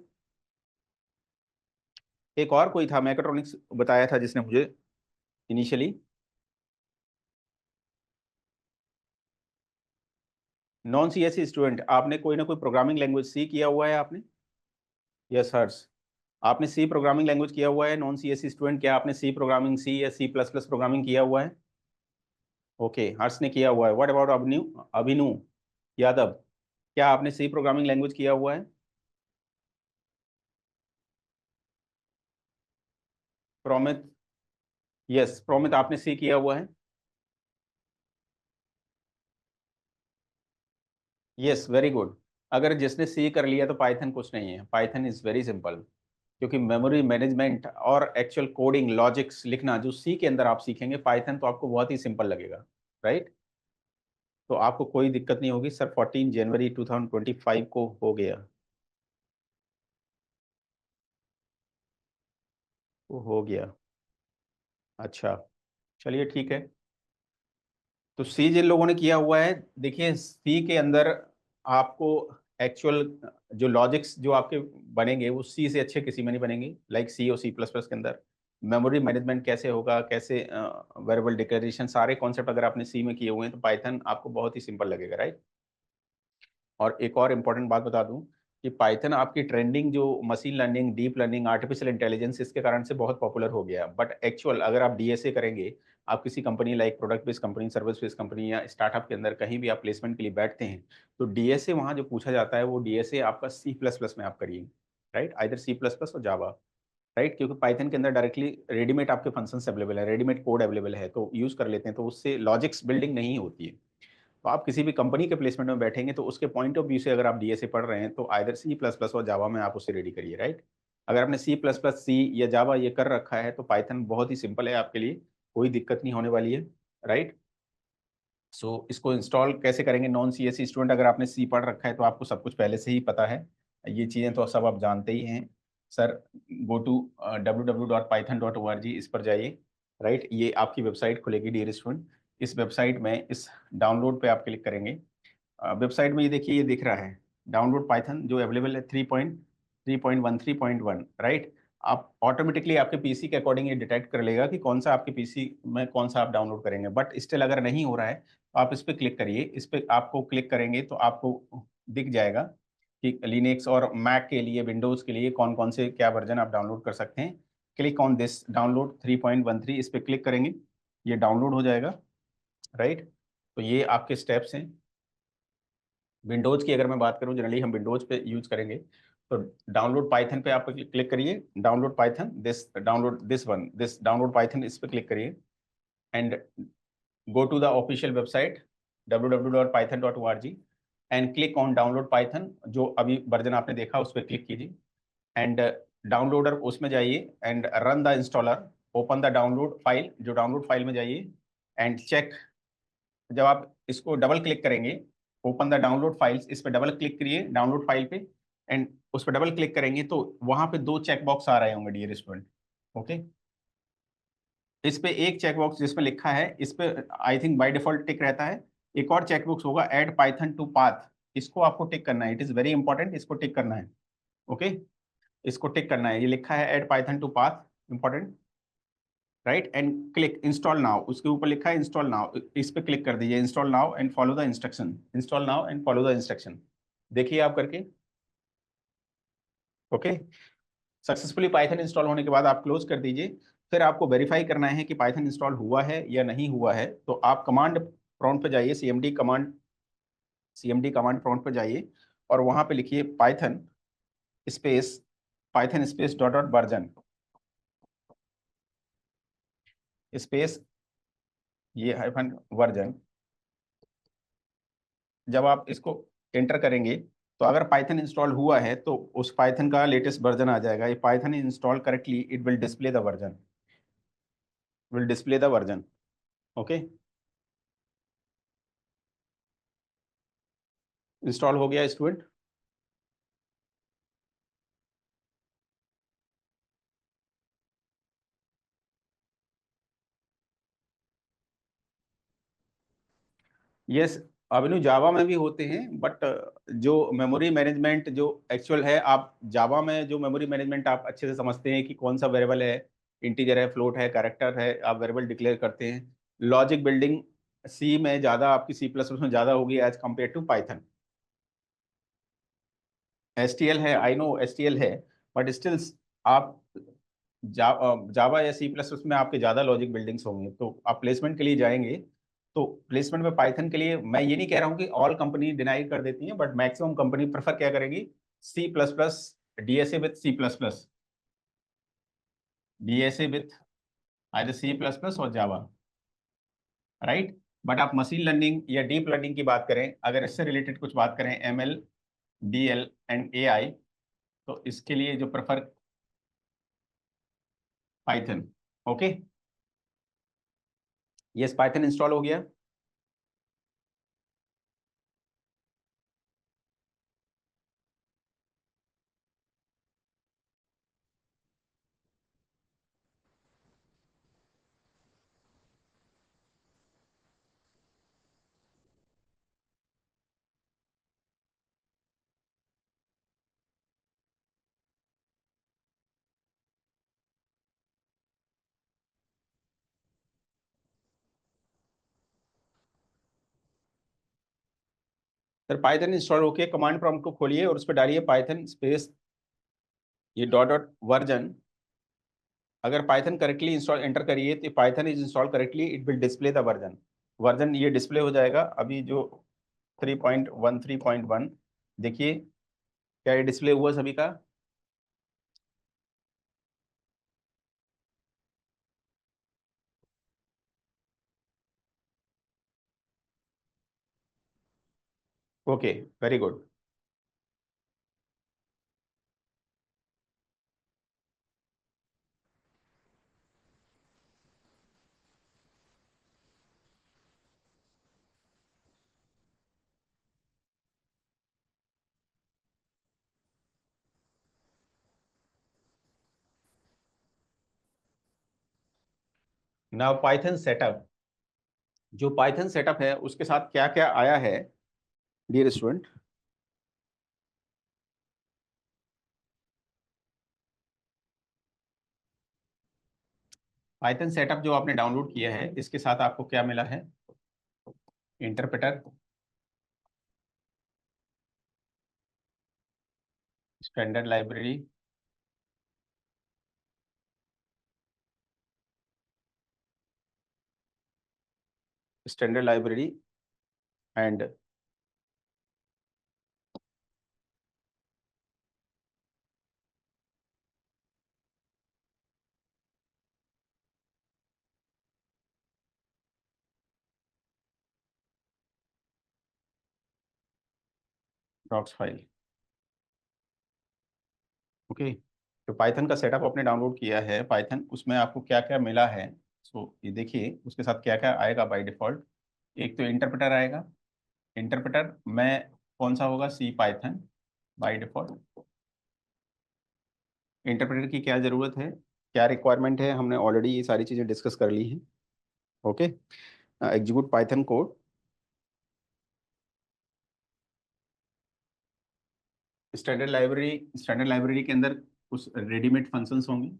एक और कोई था मैकोट्रॉनिक्स बताया था जिसने मुझे इनिशियली। नॉन सीएससी स्टूडेंट, आपने कोई ना कोई प्रोग्रामिंग लैंग्वेज सी किया हुआ है आपने? यस हर्ष, आपने सी प्रोग्रामिंग लैंग्वेज किया हुआ है? नॉन सीएससी स्टूडेंट, क्या आपने सी प्रोग्रामिंग, सी या सी प्लस प्लस प्रोग्रामिंग किया हुआ है? ओके, हर्ष ने किया हुआ है। व्हाट अबाउट अभिनव, अभिनव यादव, क्या आपने सी प्रोग्रामिंग लैंग्वेज किया हुआ है? प्रोमित, यस प्रोमित, आपने सी किया हुआ है। Yes, very good. अगर जिसने सी कर लिया तो पाइथन कुछ नहीं है, पाइथन इज वेरी सिंपल। क्योंकि मेमोरी मैनेजमेंट और एक्चुअल कोडिंग लॉजिक्स लिखना जो सी के अंदर आप सीखेंगे, पाइथन तो आपको बहुत ही सिंपल लगेगा, राइट। तो आपको कोई दिक्कत नहीं होगी सर। 14 जनवरी 2025 को हो गया, वो हो गया। अच्छा, चलिए ठीक है। तो सी जिन लोगों ने किया हुआ है, देखिए सी के अंदर आपको एक्चुअल जो लॉजिक्स जो आपके बनेंगे वो सी से अच्छे किसी में नहीं बनेंगे, लाइक सी और सी प्लस प्लस के अंदर मेमोरी मैनेजमेंट कैसे होगा, कैसे वेरिएबल डिक्लेरेशन, सारे कॉन्सेप्ट अगर आपने सी में किए हुए हैं तो पाइथन आपको बहुत ही सिंपल लगेगा, राइट। और एक और इम्पॉर्टेंट बात बता दूं कि पाइथन आपकी ट्रेंडिंग जो machine learning, deep learning, artificial intelligence, इसके कारण से बहुत पॉपुलर हो गया। बट एक्चुअल अगर आप डीएसए करेंगे, आप किसी company like product based company, service based company या स्टार्टअप के अंदर कहीं भी आप प्लेसमेंट के लिए बैठते हैं, तो डीएसए वहाँ जो पूछा जाता है वो डीएसए आपका सी प्लस प्लस में आप करिए, right, either C plus plus और जावा, राइट। क्योंकि पाइथन के अंदर डायरेक्टली रेडीमेड आपके फंक्शंस अवेलेबल है, रेडीमेड कोड अवेलेबल है, तो यूज कर लेते हैं, तो उससे लॉजिक्स बिल्डिंग नहीं होती है। तो आप किसी भी कंपनी के प्लेसमेंट में बैठेंगे तो उसके पॉइंट ऑफ व्यू से अगर आप डीएसए पढ़ रहे हैं तो आइदर सी प्लस प्लस और जावा में आप उसे रेडी करिए, राइट। अगर आपने सी प्लस प्लस, सी या जावा ये कर रखा है तो पाइथन बहुत ही सिंपल है आपके लिए, कोई दिक्कत नहीं होने वाली है, राइट। सो इसको इंस्टॉल कैसे करेंगे, non C S C student अगर आपने सी पढ़ रखा है तो आपको सब कुछ पहले से ही पता है, ये चीज़ें तो सब आप जानते ही हैं। सर गो टू www.python.org, इस पर जाइए, राइट। ये आपकी वेबसाइट खुलेगी डियर स्टूडेंट। इस वेबसाइट में इस डाउनलोड पे आप क्लिक करेंगे। वेबसाइट में ये देखिए, ये दिख रहा है डाउनलोड पाइथन जो अवेलेबल है 3.3.1 राइट। आप ऑटोमेटिकली आपके पीसी के अकॉर्डिंग ये डिटेक्ट कर लेगा कि कौन सा आपके पीसी में कौन सा आप डाउनलोड करेंगे। बट स्टिल अगर नहीं हो रहा है तो आप इस पर क्लिक करिए। इस पर आपको क्लिक करेंगे तो आपको दिख जाएगा कि लिनक्स और मैक के लिए, विंडोज़ के लिए कौन कौन से क्या वर्जन आप डाउनलोड कर सकते हैं। क्लिक ऑन दिस डाउनलोड 3.13, इस पर क्लिक करेंगे, ये डाउनलोड हो जाएगा, राइट। तो ये आपके स्टेप्स हैं। विंडोज की अगर मैं बात करूं, जनरली हम विंडोज पे यूज करेंगे, तो डाउनलोड पाइथन पे आप क्लिक करिए, download Python, this download this one, this download Python, इस पे क्लिक करिए and go to the official website www.python.org and click on download Python. जो अभी वर्जन आपने देखा उस पर क्लिक कीजिए एंड डाउनलोडर उसमें जाइए and run the installer, open the download file, जो डाउनलोड फाइल में जाइए एंड चेक। जब आप इसको डबल क्लिक करेंगे, ओपन द डाउनलोड फाइल्स, इस पर डबल क्लिक करिए डाउनलोड फाइल पे एंड उस पर डबल क्लिक करेंगे तो वहां पे दो चेक बॉक्स आ रहे होंगे डियर स्टूडेंट, ओके। इस पे एक चेक बॉक्स जिसमें लिखा है, इस पे आई थिंक बाय डिफॉल्ट टिक रहता है। एक और चेक बॉक्स होगा ऐड पाइथन टू पाथ, इसको आपको टिक करना है, इट इज वेरी इंपॉर्टेंट, इसको टिक करना है, ओके। इसको टिक करना है, ये लिखा है add Python to path, important, right. And click install now, उसके ऊपर लिखा है इंस्टॉल नाउ, इस पे क्लिक कर दीजिए, install now and follow the instruction, install now and follow the instruction. देखिए आप करके, ओके। सक्सेसफुली पाइथन इंस्टॉल होने के बाद आप क्लोज कर दीजिए। फिर आपको वेरीफाई करना है कि पाइथन इंस्टॉल हुआ है या नहीं हुआ है, तो आप कमांड प्रॉम्प्ट पे जाइए, सीएमडी कमांड प्रॉम्प्ट पे जाइए और वहां पे लिखिए space Python space dot dot version space, ये हाइफन वर्जन। जब आप इसको एंटर करेंगे तो अगर पाइथन इंस्टॉल हुआ है तो उस पाइथन का लेटेस्ट वर्जन आ जाएगा। ये Python install correctly, it will display the version, will display the version, okay. Install हो गया स्टूडेंट। यस, अभिनव जावा में भी होते हैं, बट जो मेमोरी मैनेजमेंट जो एक्चुअल है, आप जावा में जो मेमोरी मैनेजमेंट आप अच्छे से समझते हैं कि कौन सा वेरिएबल है, इंटीजर है, फ्लोट है, कैरेक्टर है, आप वेरिएबल डिक्लेयर करते हैं। लॉजिक बिल्डिंग सी में ज़्यादा, आपकी सी प्लस में ज़्यादा होगी as compare to Python. STL है, आई नो एसटीएल है, बट स्टिल आप जावा या सी प्लस में आपके ज़्यादा लॉजिक बिल्डिंग्स होंगे। तो आप प्लेसमेंट के लिए जाएंगे तो प्लेसमेंट में पाइथन के लिए, मैं ये नहीं कह रहा हूँ कि ऑल कंपनी डिनाई कर देती हैं, बट मैक्सिमम कंपनी प्रेफर क्या करेगी, C plus plus, DSA with C plus plus, DSA with either C plus plus और जावा, राइट। बट आप मशीन लर्निंग या डीप लर्निंग की बात करें, अगर इससे रिलेटेड कुछ बात करें, ML, DL एंड AI, तो इसके लिए जो prefer Python. Okay, yes, Python install हो गया। सर पाइथन इंस्टॉल होके कमांड प्रॉम्प्ट को खोलिए और उस पर डालिए पाइथन स्पेस ये डॉट डॉट वर्जन। अगर पाइथन करेक्टली इंस्टॉल एंटर करिए तो Python is install correctly, it will display the version. Version ये डिस्प्ले हो जाएगा अभी जो 3.13.1। देखिए क्या ये डिस्प्ले हुआ सभी का। Okay, very good. Now Python setup, जो पाइथन सेटअप है उसके साथ क्या क्या आया है डियर स्टूडेंट। पाइथन सेटअप जो आपने डाउनलोड किया है इसके साथ आपको क्या मिला है, interpreter, standard library, standard library and docs file. Okay, तो पाइथन का सेटअप आपने डाउनलोड किया है पाइथन, उसमें आपको क्या क्या मिला है। सो ये देखिए उसके साथ क्या क्या आएगा बाय डिफॉल्ट। एक तो इंटरप्रेटर आएगा, इंटरप्रेटर में कौन सा होगा, C Python bye default. Interpreter की क्या ज़रूरत है, क्या रिक्वायरमेंट है, हमने ऑलरेडी ये सारी चीज़ें डिस्कस कर ली हैं। Okay, execute Python code. Standard library के अंदर कुछ रेडीमेड फंक्शंस होंगे।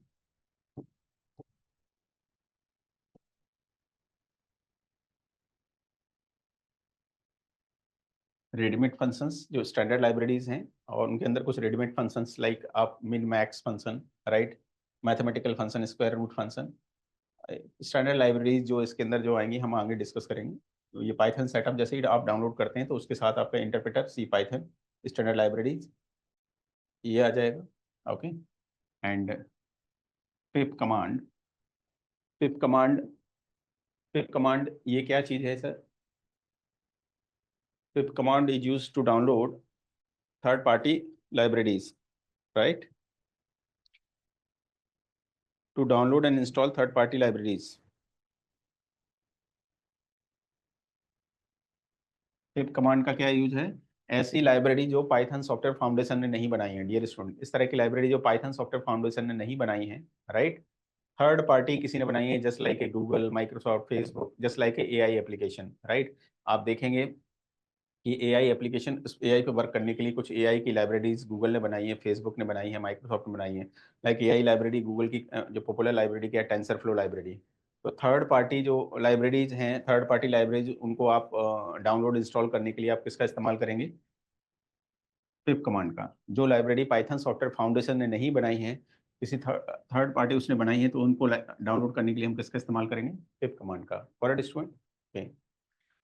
रेडीमेड फंक्शंस जो स्टैंडर्ड लाइब्रेरीज हैं, और उनके अंदर कुछ रेडीमेड फंक्शंस लाइक आप min max function, right, mathematical function, square root function, standard libraries जो इसके अंदर जो आएंगी हम आगे डिस्कस करेंगे। तो ये पाइथन सेटअप जैसे ही आप डाउनलोड करते हैं तो उसके साथ आपका interpreter, C Python, standard libraries ये आ जाएगा। Okay, and pip command. Pip command, pip command ये क्या चीज़ है sir. Pip command is use to download third party libraries, right, to download and install third party libraries. Pip command का क्या use है, ऐसी लाइब्रेरी जो पाइथन सॉफ्टवेयर फाउंडेशन ने नहीं बनाई है डियर स्टूडेंट, इस तरह की लाइब्रेरी जो पाइथन सॉफ्टवेयर फाउंडेशन ने नहीं बनाई है, राइट, थर्ड पार्टी किसी ने बनाई है, जस्ट लाइक ए Google, Microsoft, Facebook, just like ए AI एप्लीकेशन, राइट। आप देखेंगे कि AI एप्लीकेशन, AI पे वर्क करने के लिए कुछ AI की लाइब्रेरीज गूगल ने बनाई है, फेसबुक ने बनाई है, माइक्रोसॉफ्ट ने बनाई है। लाइक AI लाइब्रेरी गूगल की जो पॉपुलर लाइब्रेरी क्या है, टेंसर फ्लो लाइब्रेरी। तो थर्ड पार्टी जो लाइब्रेरीज हैं, थर्ड पार्टी लाइब्रेरीज, उनको आप डाउनलोड इंस्टॉल करने के लिए आप किसका इस्तेमाल करेंगे, पिप कमांड का। जो लाइब्रेरी पाइथन सॉफ्टवेयर फाउंडेशन ने नहीं बनाई है, किसी थर्ड पार्टी उसने बनाई है, तो उनको डाउनलोड करने के लिए हम किसका इस्तेमाल करेंगे, पिप कमांड का। For student, okay.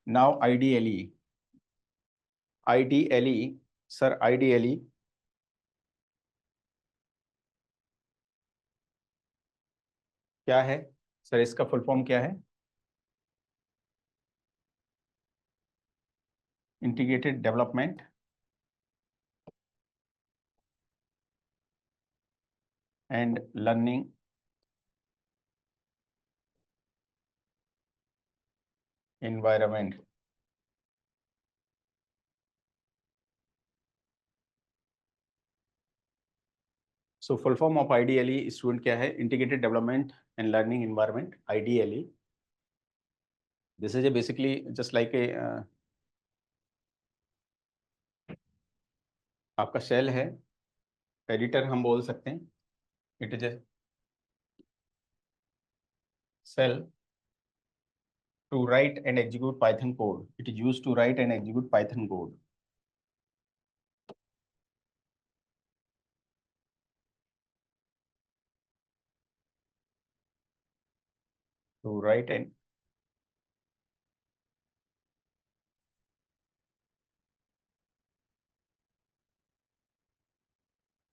Now IDLE। IDLE, sir IDLE क्या है, सर इसका फुल फॉर्म क्या है। integrated development and learning environment. So full form of IDLE student क्या है? Integrated Development and Learning Environment, IDLE. This is a basically just like a आपका shell है, editor हम बोल सकते हैं. It is a shell to write and execute Python code. It is used to write and execute Python code. To write and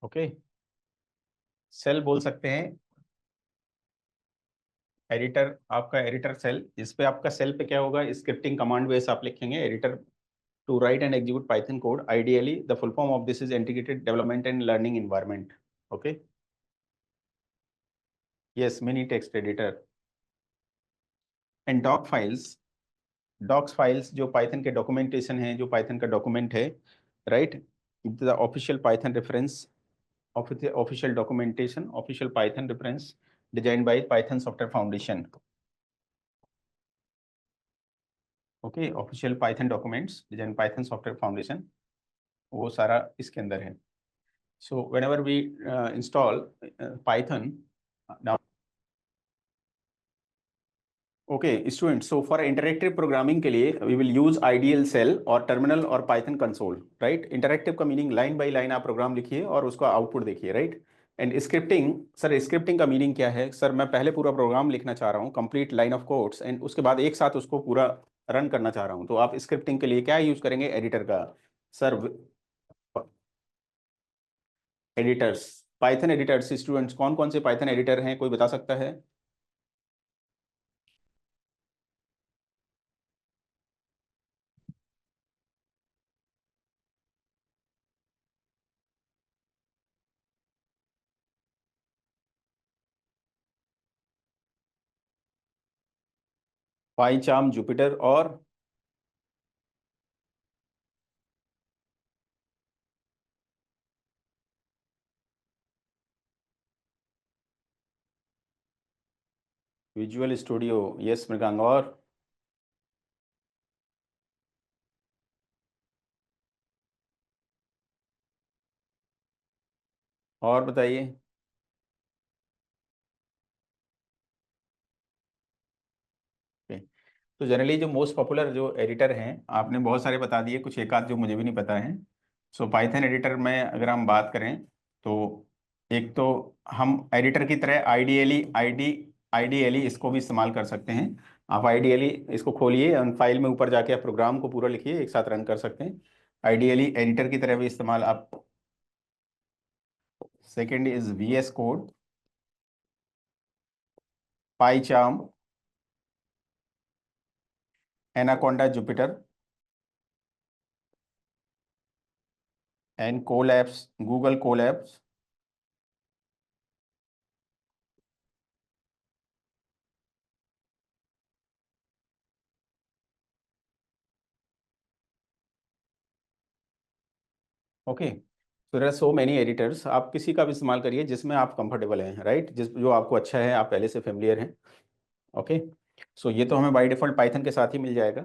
okay, shell बोल सकते हैं. Editor आपका एडिटर सेल, इस पे आपका सेल पे क्या होगा? स्क्रिप्टिंग कमांड बेस आप लिखेंगे editor to write and execute Python code. IDLE the full form of this is integrated development and learning environment. Okay, yes, mini text editor. And doc files, docs files जो Python के documentation है, जो Python का document है, right, the official Python reference, official documentation, official Python reference designed by Python Software Foundation. Okay, official Python documents designed Python Software Foundation, वो सारा इसके अंदर है. So whenever we install Python, now okay student, so for interactive programming के लिए we will use IDLE shell और terminal और Python console. Right, interactive का मीनिंग लाइन बाय लाइन आप प्रोग्राम लिखिए और उसका आउटपुट देखिए. Right, and scripting, sir scripting का मीनिंग क्या है? सर मैं पहले पूरा प्रोग्राम लिखना चाह रहा हूँ, complete line of codes, and उसके बाद एक साथ उसको पूरा रन करना चाह रहा हूँ. तो आप स्क्रिप्टिंग के लिए क्या यूज करेंगे? एडिटर का. Sir editors, Python editors. Students कौन कौन से पाइथन एडिटर हैं, कोई बता सकता है? पाइचार्म, जुपिटर और विजुअल स्टूडियो. यस मृगांक. और बताइए. Okay. तो जनरली जो मोस्ट पॉपुलर जो एडिटर हैं, आपने बहुत सारे बता दिए, कुछ एक आध जो मुझे भी नहीं पता है. सो पाइथन एडिटर में अगर हम बात करें तो एक तो हम एडिटर की तरह आईडीएली इसको भी इस्तेमाल कर सकते हैं. आप आईडीएली इसको खोलिए और फाइल में ऊपर जाके आप प्रोग्राम को पूरा लिखिए, एक साथ रन कर सकते हैं. आईडीएली एडिटर की तरह भी इस्तेमाल आप. Second is VS code, PyCharm, Anaconda, Jupyter and Colabs, Google Colabs. Okay, so there are so many editors. आप किसी का भी इस्तेमाल करिए जिसमें आप कंफर्टेबल हैं. राइट, जिस जो आपको अच्छा है, आप पहले से फेमिलियर हैं. ओके, सो ये तो हमें बाय डिफॉल्ट पाइथन के साथ ही मिल जाएगा.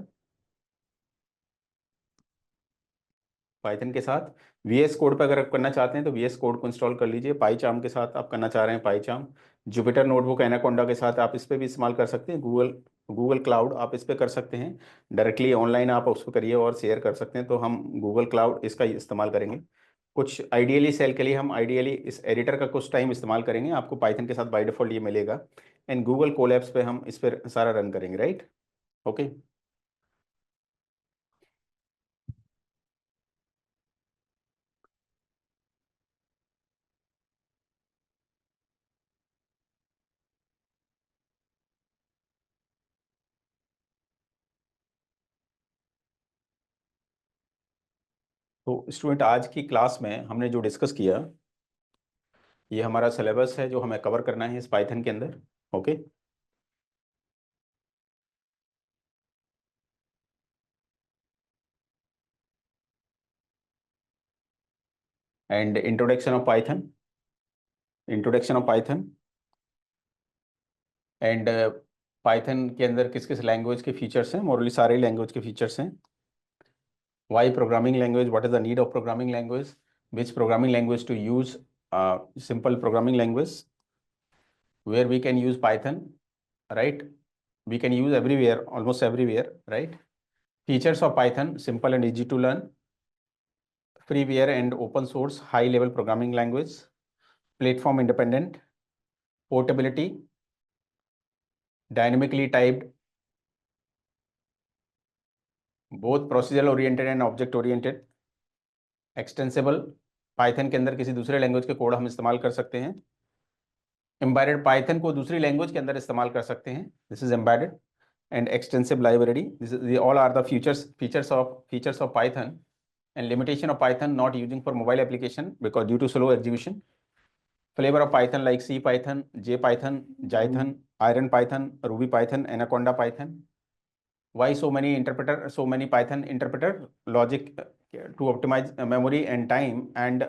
पाइथन के साथ VS कोड पर अगर आप करना चाहते हैं तो VS कोड को इंस्टॉल कर लीजिए. पाईचार्म के साथ आप करना चाह रहे हैं पाईचार्म. जुपिटर नोटबुक एनाकोंडा के साथ आप इस पर भी इस्तेमाल कर सकते हैं. गूगल गूगल क्लाउड आप इस पर कर सकते हैं. डायरेक्टली ऑनलाइन आप उसको करिए और शेयर कर सकते हैं. तो हम गूगल क्लाउड इसका इस्तेमाल करेंगे. कुछ आइडियली सेल के लिए हम आइडियली इस एडिटर का कुछ टाइम इस्तेमाल करेंगे. आपको पाइथन के साथ बाय डिफॉल्ट ये मिलेगा. एंड गूगल कोलैब्स पे हम इस पर सारा रन करेंगे. Right, okay. तो स्टूडेंट, आज की क्लास में हमने जो डिस्कस किया, ये हमारा सिलेबस है जो हमें कवर करना है इस पाइथन के अंदर। Okay, and introduction of Python and Python के अंदर किस किस लैंग्वेज के फीचर्स हैं। मोरली सारे लैंग्वेज के फीचर्स हैं। Why programming language, what is the need of programming language, which programming language to use, simple programming language where we can use Python, right? We can use everywhere, almost everywhere, right? Features of Python: simple and easy to learn, freeware and open source, high level programming language, platform independent, portability, dynamically typed, both procedural oriented and object oriented, extensible, Python के अंदर किसी दूसरे language के code हम इस्तेमाल कर सकते हैं। एम्बेडेड, पाइथन को दूसरी लैंग्वेज के अंदर इस्तेमाल कर सकते हैं, this is embedded. And extensive library, this is all are the features of Python. And limitation of Python not using for mobile application because due to slow execution. Flavor of Python like C Python, J Python, Jython, Iron Python, Ruby Python, Anaconda Python. Why so many Python interpreter logic to optimize memory and time and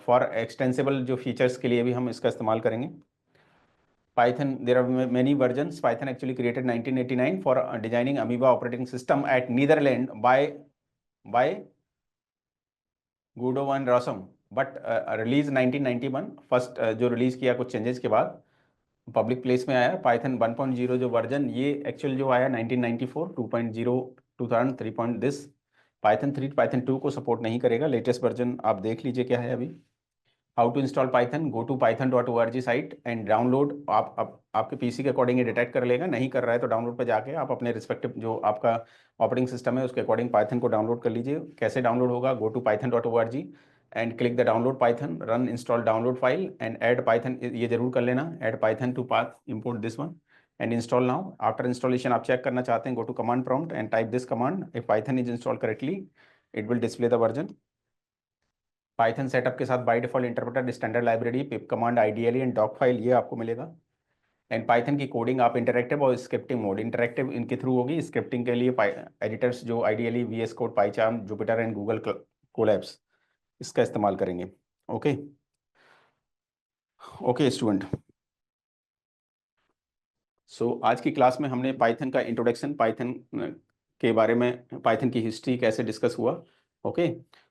for extensible जो features के लिए भी हम इसका इस्तेमाल करेंगे। Python, there are many versions. Python actually created 1989 for designing Amoeba operating system at Netherlands by Guido van Rossum, but release 1991 first जो release किया कुछ चेंजेस के बाद पब्लिक प्लेस में आया। पाइथन 1.0 जो वर्जन, ये एक्चुअल जो आया 1994, 2.0 2003 दिस। पाइथन 3 पाइथन 2 को सपोर्ट नहीं करेगा। लेटेस्ट वर्जन आप देख लीजिए क्या है अभी। How to install Python, go to python.org site and download. आपके पीसी के अकॉर्डिंग ये डिटेक्ट कर लेगा। नहीं कर रहा है तो डाउनलोड पर जाके आप अपने रिस्पेक्टिव जो आपका ऑपरेटिंग सिस्टम है उसके अकॉर्डिंग पाइथन को डाउनलोड कर लीजिए। कैसे डाउनलोड होगा, go to python.org and click the download Python, run install download file and add Python, ये जरूर कर लेना, add Python to path, import this one and install now. After installation आप चेक करना चाहते हैं, go to command prompt and type this command, if Python is install correctly it will display the version. Python setup के साथ by default interpreter, standard library, pip command, IDL and doc file, ये आपको मिलेगा। And Python की coding आप interactive और scripting mode, interactive इनके through होगी, स्क्रिप्टिंग के लिए एडिटर्स जो ideally VS code, PyCharm, Jupyter and Google Colabs, इसका इस्तेमाल करेंगे। ओके ओके स्टूडेंट, सो आज की क्लास में हमने पाइथन का इंट्रोडक्शन, पाइथन के बारे में, पाइथन की हिस्ट्री कैसे डिस्कस हुआ। ओके